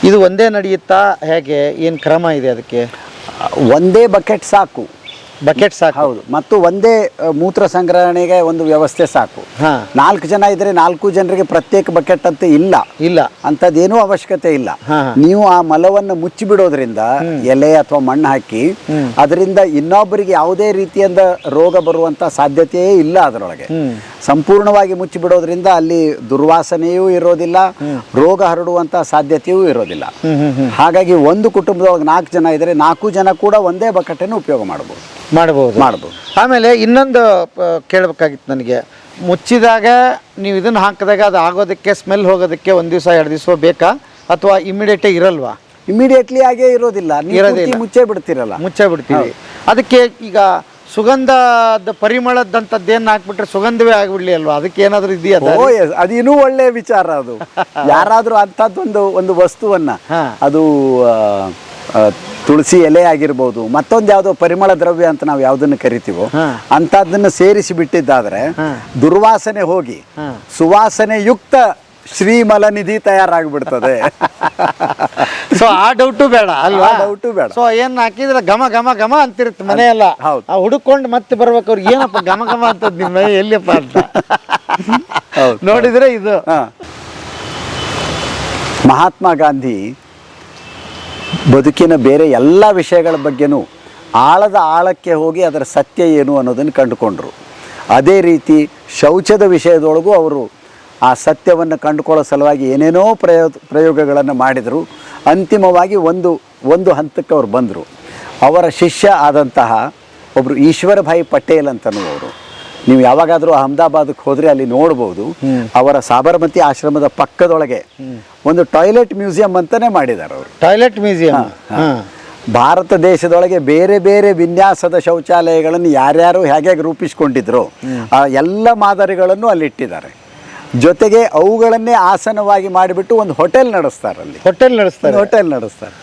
ಇದು ಒಂದೇ ನಡೆಯುತ್ತಾ, ಹೇಗೆ, ಏನು ಕ್ರಮ ಇದೆ ಅದಕ್ಕೆ? ಒಂದೇ ಬಕೆಟ್ ಸಾಕು. ಹೌದು. ಮತ್ತು ಒಂದೇ ಮೂತ್ರ ಸಂಗ್ರಹಣೆಗೆ ಒಂದು ವ್ಯವಸ್ಥೆ ಸಾಕು. 4 ಜನ ಇದ್ರೆ 4 ಜನರಿಗೆ ಪ್ರತ್ಯೇಕ ಬಕೆಟ್ ಅಂತ ಇಲ್ಲ ಅಂತದೇನೂ ಅವಶ್ಯಕತೆ ಇಲ್ಲ. ನೀವು ಆ ಮಲವನ್ನು ಮುಚ್ಚಿಬಿಡೋದ್ರಿಂದ, ಎಲೆ ಅಥವಾ ಮಣ್ಣು ಹಾಕಿ, ಅದರಿಂದ ಇನ್ನೊಬ್ಬರಿಗೆ ಯಾವುದೇ ರೀತಿಯಿಂದ ರೋಗ ಬರುವಂತ ಸಾಧ್ಯತೆಯೇ ಇಲ್ಲ. ಅದರೊಳಗೆ ಸಂಪೂರ್ಣವಾಗಿ ಮುಚ್ಚಿಬಿಡೋದ್ರಿಂದ ಅಲ್ಲಿ ದುರ್ವಾಸನೆಯೂ ಇರೋದಿಲ್ಲ, ರೋಗ ಹರಡುವಂತ ಸಾಧ್ಯತೆಯೂ ಇರೋದಿಲ್ಲ. ಹಾಗಾಗಿ ಒಂದು ಕುಟುಂಬದೊಳಗೆ 4 ಜನ ಇದ್ರೆ 4 ಜನ ಕೂಡ ಒಂದೇ ಬಕೆಟನ್ನು ಉಪಯೋಗ ಮಾಡಬಹುದು. ಆಮೇಲೆ ಇನ್ನೊಂದು ಕೇಳಬೇಕಾಗಿತ್ತು ನನಗೆ, ಮುಚ್ಚಿದಾಗ ನೀವು ಇದನ್ನು ಹಾಕಿದಾಗ ಅದು ಆಗೋದಕ್ಕೆ, ಸ್ಮೆಲ್ ಹೋಗೋದಕ್ಕೆ 1 ದಿವಸ 2 ದಿವಸ ಬೇಕಾ, ಅಥವಾ ಇಮಿಡಿಯೇಟ್ ಇರಲ್ವಾ? ಇಮಿಡಿಯೇಟ್ಲಿ ಆಗೇ ಇರೋದಿಲ್ಲ. ಮುಚ್ಚೇ ಬಿಡ್ತೀವಿ. ಅದಕ್ಕೆ ಈಗ ಸುಗಂಧದ ಪರಿಮಳದಂಥದ್ದೇನು ಹಾಕ್ಬಿಟ್ರೆ ಸುಗಂಧವೇ ಆಗಿಬಿಡ್ಲಿ ಅಲ್ವಾ? ಅದಕ್ಕೆ ಏನಾದರೂ ಇದೆಯಾ? ಅದಿನ್ನೂ ಒಳ್ಳೆ ವಿಚಾರ. ಅದು ಯಾರಾದರೂ ಅಂಥದ್ದೊಂದು ವಸ್ತುವನ್ನ, ಅದು ತುಳಸಿ ಎಲೆ ಆಗಿರ್ಬೋದು, ಮತ್ತೊಂದು ಯಾವುದೋ ಪರಿಮಳ ದ್ರವ್ಯ ಅಂತ ನಾವು ಯಾವುದನ್ನು ಕರಿತೀವೋ ಅಂಥದ್ದನ್ನು ಸೇರಿಸಿ ಬಿಟ್ಟಿದ್ದಾದ್ರೆ ದುರ್ವಾಸನೆ ಹೋಗಿ ಸುವಾಸನೆ ಯುಕ್ತ ಶ್ರೀಮಲನಿಧಿ ತಯಾರಾಗ್ಬಿಡ್ತದೆ. ಸೊ ಆ ಡೌಟು ಬೇಡ ಅಲ್ವಾ? ಆ ಡೌಟು ಬೇಡ. ಸೊ ಏನ್ ಹಾಕಿದ್ರೆ ಘಮ ಘಮ ಘಮ ಅಂತಿರುತ್ತೆ ಮನೆಯೆಲ್ಲ. ಹೌದು. ಆ ಹುಡುಕೊಂಡು ಮತ್ತೆ ಬರ್ಬೇಕು ಅವ್ರಿಗೆ, ಏನಪ್ಪ ಘಮ ಘಮ ಅಂತದ್ ನಿಮ್ಮ ಮನೆ ಎಲ್ಲಿಯಪ್ಪ ಅಂತ ನೋಡಿದ್ರೆ ಇದು. ಮಹಾತ್ಮ ಗಾಂಧಿ ಬದುಕಿನ ಬೇರೆ ಎಲ್ಲ ವಿಷಯಗಳ ಬಗ್ಗೆನೂ ಆಳಕ್ಕೆ ಹೋಗಿ ಅದರ ಸತ್ಯ ಏನು ಅನ್ನೋದನ್ನು ಕಂಡುಕೊಂಡ್ರು. ಅದೇ ರೀತಿ ಶೌಚದ ವಿಷಯದೊಳಗೂ ಅವರು ಆ ಸತ್ಯವನ್ನು ಕಂಡುಕೊಳ್ಳೋ ಸಲುವಾಗಿ ಏನೇನೋ ಪ್ರಯೋಗಗಳನ್ನು ಮಾಡಿದರು. ಅಂತಿಮವಾಗಿ ಒಂದು ಹಂತಕ್ಕೆ ಅವರು ಬಂದರು. ಅವರ ಶಿಷ್ಯ ಆದಂತಹ ಒಬ್ಬರು ಈಶ್ವರ ಭಾಯಿ ಪಟೇಲ್ ಅಂತನ್ನುವರು, ನೀವು ಯಾವಾಗಾದರೂ ಅಹಮದಾಬಾದಕ್ಕೆ ಹೋದರೆ ಅಲ್ಲಿ ನೋಡ್ಬೋದು. ಅವರ ಸಾಬರಮತಿ ಆಶ್ರಮದ ಪಕ್ಕದೊಳಗೆ ಒಂದು ಟಾಯ್ಲೆಟ್ ಮ್ಯೂಸಿಯಂ ಅಂತಲೇ ಮಾಡಿದ್ದಾರೆ ಅವರು. Toilet museum. ಭಾರತ ದೇಶದೊಳಗೆ ಬೇರೆ ಬೇರೆ ವಿನ್ಯಾಸದ ಶೌಚಾಲಯಗಳನ್ನು ಯಾರ್ಯಾರು ಹೇಗೆ ರೂಪಿಸ್ಕೊಂಡಿದ್ರು ಆ ಎಲ್ಲ ಮಾದರಿಗಳನ್ನು ಅಲ್ಲಿ ಇಟ್ಟಿದ್ದಾರೆ. ಜೊತೆಗೆ ಅವುಗಳನ್ನೇ ಆಸನವಾಗಿ ಮಾಡಿಬಿಟ್ಟು ಒಂದು ಹೋಟೆಲ್ ನಡೆಸ್ತಾರೆ ಅಲ್ಲಿ. ಹೋಟೆಲ್ ನಡೆಸ್ತಾರೆ.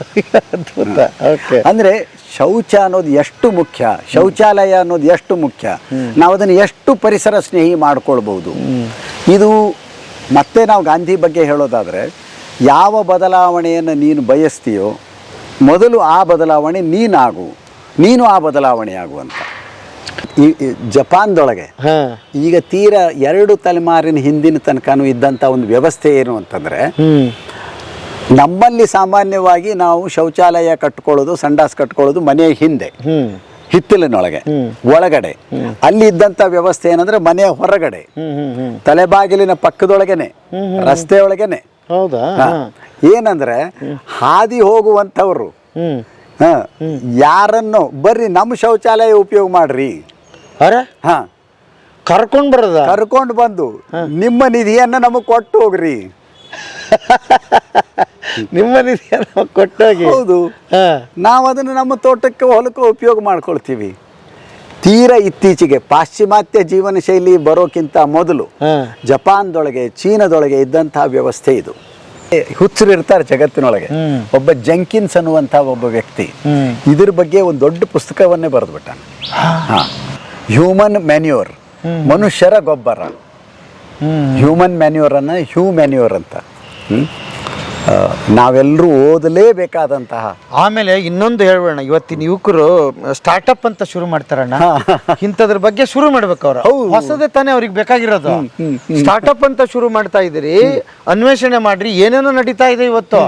ಅಂದರೆ ಶೌಚ ಅನ್ನೋದು ಎಷ್ಟು ಮುಖ್ಯ, ಶೌಚಾಲಯ ಅನ್ನೋದು ಎಷ್ಟು ಮುಖ್ಯ, ನಾವು ಅದನ್ನು ಎಷ್ಟು ಪರಿಸರ ಸ್ನೇಹಿ ಮಾಡ್ಕೊಳ್ಬೋದು. ಇದು ಮತ್ತೆ ನಾವು ಗಾಂಧಿ ಬಗ್ಗೆ ಹೇಳೋದಾದರೆ, ಯಾವ ಬದಲಾವಣೆಯನ್ನು ನೀನು ಬಯಸ್ತೀಯೋ ಮೊದಲು ಆ ಬದಲಾವಣೆ ನೀನು ಆ ಬದಲಾವಣೆ ಆಗುವಂತ. ಈ ಜಪಾನ್ದೊಳಗೆ ಈಗ ತೀರ 2 ತಲೆಮಾರಿನ ಹಿಂದಿನ ತನಕನೂ ಇದ್ದಂಥ ಒಂದು ವ್ಯವಸ್ಥೆ ಏನು ಅಂತಂದರೆ, ನಮ್ಮಲ್ಲಿ ಸಾಮಾನ್ಯವಾಗಿ ನಾವು ಶೌಚಾಲಯ ಕಟ್ಕೊಳ್ಳೋದು, ಸಂಡಾಸ್ ಕಟ್ಕೊಳ್ಳೋದು ಮನೆಯ ಹಿಂದೆ ಹಿತ್ತಲಿನೊಳಗೆ ಒಳಗಡೆ. ಅಲ್ಲಿ ಇದ್ದಂಥ ವ್ಯವಸ್ಥೆ ಏನಂದ್ರೆ ಮನೆಯ ಹೊರಗಡೆ ತಲೆಬಾಗಿಲಿನ ಪಕ್ಕದೊಳಗೇನೆ ರಸ್ತೆಯೊಳಗೇನೆ. ಹೌದಾ? ಏನಂದ್ರೆ ಹಾದಿ ಹೋಗುವಂಥವ್ರು ಯಾರನ್ನು ಬರ್ರಿ ನಮ್ಮ ಶೌಚಾಲಯ ಉಪಯೋಗ ಮಾಡ್ರಿ, ಕರ್ಕೊಂಡು ಬಂದು ನಿಮ್ಮ ನಿಧಿಯನ್ನು ನಮಗೆ ಕೊಟ್ಟು ಹೋಗ್ರಿ. ನಿಮ್ಮ ನಿಧಿಯನ್ನು ಕೊಟ್ಟೋಗಿ. ಹೌದು, ನಾವು ಅದನ್ನು ನಮ್ಮ ತೋಟಕ್ಕೆ ಹೊಲಕ್ಕೆ ಉಪಯೋಗ ಮಾಡ್ಕೊಳ್ತೀವಿ. ತೀರ ಇತ್ತೀಚೆಗೆ ಪಾಶ್ಚಿಮಾತ್ಯ ಜೀವನ ಶೈಲಿ ಬರೋಕ್ಕಿಂತ ಮೊದಲು ಜಪಾನ್ದೊಳಗೆ ಚೀನಾದೊಳಗೆ ಇದ್ದಂತಹ ವ್ಯವಸ್ಥೆ ಇದು. ಹುಚ್ಚರು ಇರ್ತಾರೆ ಜಗತ್ತಿನೊಳಗೆ. ಒಬ್ಬ ಜಂಕಿನ್ಸ್ ಅನ್ನುವಂಥ ಒಬ್ಬ ವ್ಯಕ್ತಿ ಇದ್ರ ಬಗ್ಗೆ ಒಂದು ದೊಡ್ಡ ಪುಸ್ತಕವನ್ನೇ ಬರೆದ್ಬಿಟ್ಟ. ಹ್ಯೂಮನ್ ಮ್ಯಾನ್ಯೂರ್, ಮನುಷ್ಯರ ಗೊಬ್ಬರ. ಹ್ಯೂಮನ್ ಮ್ಯಾನ್ಯೂರ್ ಅನ್ನ ಹ್ಯೂ ಮ್ಯಾನ್ಯೂರ್ ಅಂತ ನಾವೆಲ್ಲರೂ ಓದಲೇಬೇಕಾದಂತಹ. ಆಮೇಲೆ ಇನ್ನೊಂದು ಹೇಳ್ಬೇಡ, ಇವತ್ತಿನ ಯುವಕರು ಸ್ಟಾರ್ಟ್ಅಪ್ ಅಂತ ಶುರು ಮಾಡ್ತಾರಣ್ಣ. ಇಂಥದ್ರ ಬಗ್ಗೆ ಶುರು ಮಾಡ್ಬೇಕು ಅವ್ರು. ಹೊಸದೇ ತಾನೇ ಅವ್ರಿಗೆ ಬೇಕಾಗಿರೋದು. ಸ್ಟಾರ್ಟ್ಅಪ್ ಅಂತ ಶುರು ಮಾಡ್ತಾ ಇದ್ದೀರಿ, ಅನ್ವೇಷಣೆ ಮಾಡ್ರಿ, ಏನೇನೋ ನಡೀತಾ ಇದೆ ಇವತ್ತು.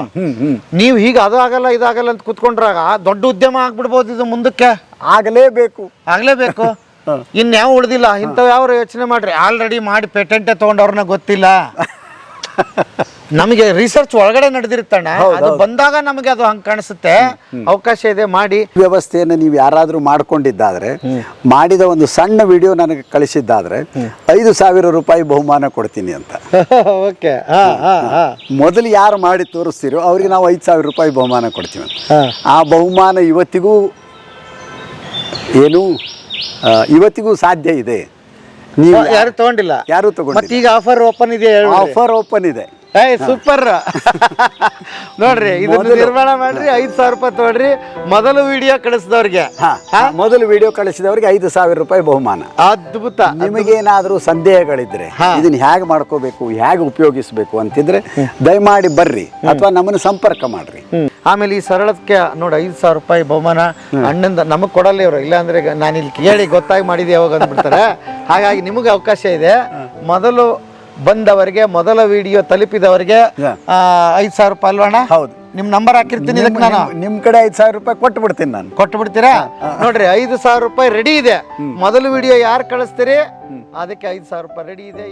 ನೀವು ಹೀಗೆ ಅದು ಆಗಲ್ಲ ಇದಾಗಲ್ಲ ಅಂತ ಕುತ್ಕೊಂಡ್ರಾಗ ದೊಡ್ಡ ಉದ್ಯಮ ಆಗ್ಬಿಡ್ಬೋದು ಇದು. ಮುಂದಕ್ಕೆ ಆಗಲೇಬೇಕು. ಇನ್ಯಾವ ಉಳ್ದಿಲ್ಲ. ಇಂಥವ್ ಯಾವ ಯೋಚನೆ ಮಾಡ್ರಿ. ಆಲ್ರೆಡಿ ಮಾಡಿ ಪೇಟೆಂಟೇ ತಗೊಂಡವ್ರನ್ನ ಗೊತ್ತಿಲ್ಲ. ನಮಗೆ ರಿಸರ್ಚ್ ಒಳಗಡೆ ನಡೆದಿರುತ್ತಣ್ಣ, ಅದು ಬಂದಾಗ ನಮಗೆ ಅದು ಹಂಗೆ ಕಾಣಿಸುತ್ತೆ. ಅವಕಾಶ ಇದೆ, ಮಾಡಿ. ವ್ಯವಸ್ಥೆಯನ್ನು ನೀವು ಯಾರಾದರೂ ಮಾಡ್ಕೊಂಡಿದ್ದಾದ್ರೆ, ಮಾಡಿದ ಒಂದು ಸಣ್ಣ ವಿಡಿಯೋ ನನಗೆ ಕಳಿಸಿದ್ದಾದ್ರೆ 5,000 ರೂಪಾಯಿ ಬಹುಮಾನ ಕೊಡ್ತೀನಿ ಅಂತ. ಓಕೆ. ಮೊದಲು ಯಾರು ಮಾಡಿ ತೋರಿಸ್ತೀರೋ ಅವ್ರಿಗೆ ನಾವು 5,000 ರೂಪಾಯಿ ಬಹುಮಾನ ಕೊಡ್ತೀವಿ ಅಂತ. ಆ ಬಹುಮಾನ ಇವತ್ತಿಗೂ ಸಾಧ್ಯ ಇದೆ. ನೀವು ಯಾರು ತಗೊಂಡಿಲ್ಲ? ಯಾರು ತಗೊಂಡಿಲ್ಲ. ಈಗ ಆಫರ್ ಓಪನ್ ಇದೆ. ಆಫರ್ ಓಪನ್ ಇದೆ. ಸೂಪರ್. ನೋಡ್ರಿ, ಇದನ್ನ ನಿರ್ಮಾಣ ಮಾಡ್ರಿ, 5,000 ರೂಪಾಯಿ ತಗೊಳ್ರಿ. ಮೊದಲು ವಿಡಿಯೋ ಕಳಿಸಿದವ್ರಿಗೆ 5,000 ರೂಪಾಯಿ ಬಹುಮಾನ. ಅದ್ಭುತ. ನಿಮಗೇನಾದ್ರೂ ಸಂದೇಹಗಳಿದ್ರೆ ಇದನ್ನ ಹೇಗೆ ಮಾಡ್ಕೋಬೇಕು, ಹೇಗೆ ಉಪಯೋಗಿಸ್ಬೇಕು ಅಂತಿದ್ರೆ ದಯಮಾಡಿ ಬರ್ರಿ ಅಥವಾ ನಮ್ಮನ್ನು ಸಂಪರ್ಕ ಮಾಡ್ರಿ. ಆಮೇಲೆ ಈ ಸರಳಕ್ಕೆ ನೋಡಿ 5,000 ರೂಪಾಯಿ ಬಹುಮಾನ ಅಣ್ಣಂದ ನಮಗ್ ಕೊಡಲ್ಲ ಇವರು. ಇಲ್ಲಾಂದ್ರೆ ನಾನು ಇಲ್ಲಿ ಕೇಳಿ ಗೊತ್ತಾಗಿ ಮಾಡಿದೆ ಯಾವಾಗ ಅಂದ್ಬಿಡ್ತಾರೆ. ಹಾಗಾಗಿ ನಿಮಗೆ ಅವಕಾಶ ಇದೆ. ಮೊದಲು ಬಂದವರಿಗೆ, ಮೊದಲ ವಿಡಿಯೋ ತಲುಪಿದವರಿಗೆ 5,000 ರೂಪಾಯಿ ಅಲ್ವಣ್ಣ? ಹೌದು. ನಿಮ್ ನಂಬರ್ ಹಾಕಿರ್ತೀನಿ. ಇದಕ್ಕೆ ನಾನು ನಿಮ್ ಕಡೆ 5,000 ರೂಪಾಯಿ ಕೊಟ್ಟು ಬಿಡ್ತೀನಿ. ನಾನು ಕೊಟ್ಟು ಬಿಡ್ತೀರಾ? ನೋಡ್ರಿ, 5,000 ರೂಪಾಯಿ ರೆಡಿ ಇದೆ. ಮೊದಲು ವಿಡಿಯೋ ಯಾರು ಕಳಿಸ್ತೀರಿ ಅದಕ್ಕೆ 5,000 ರೂಪಾಯಿ ರೆಡಿ ಇದೆ.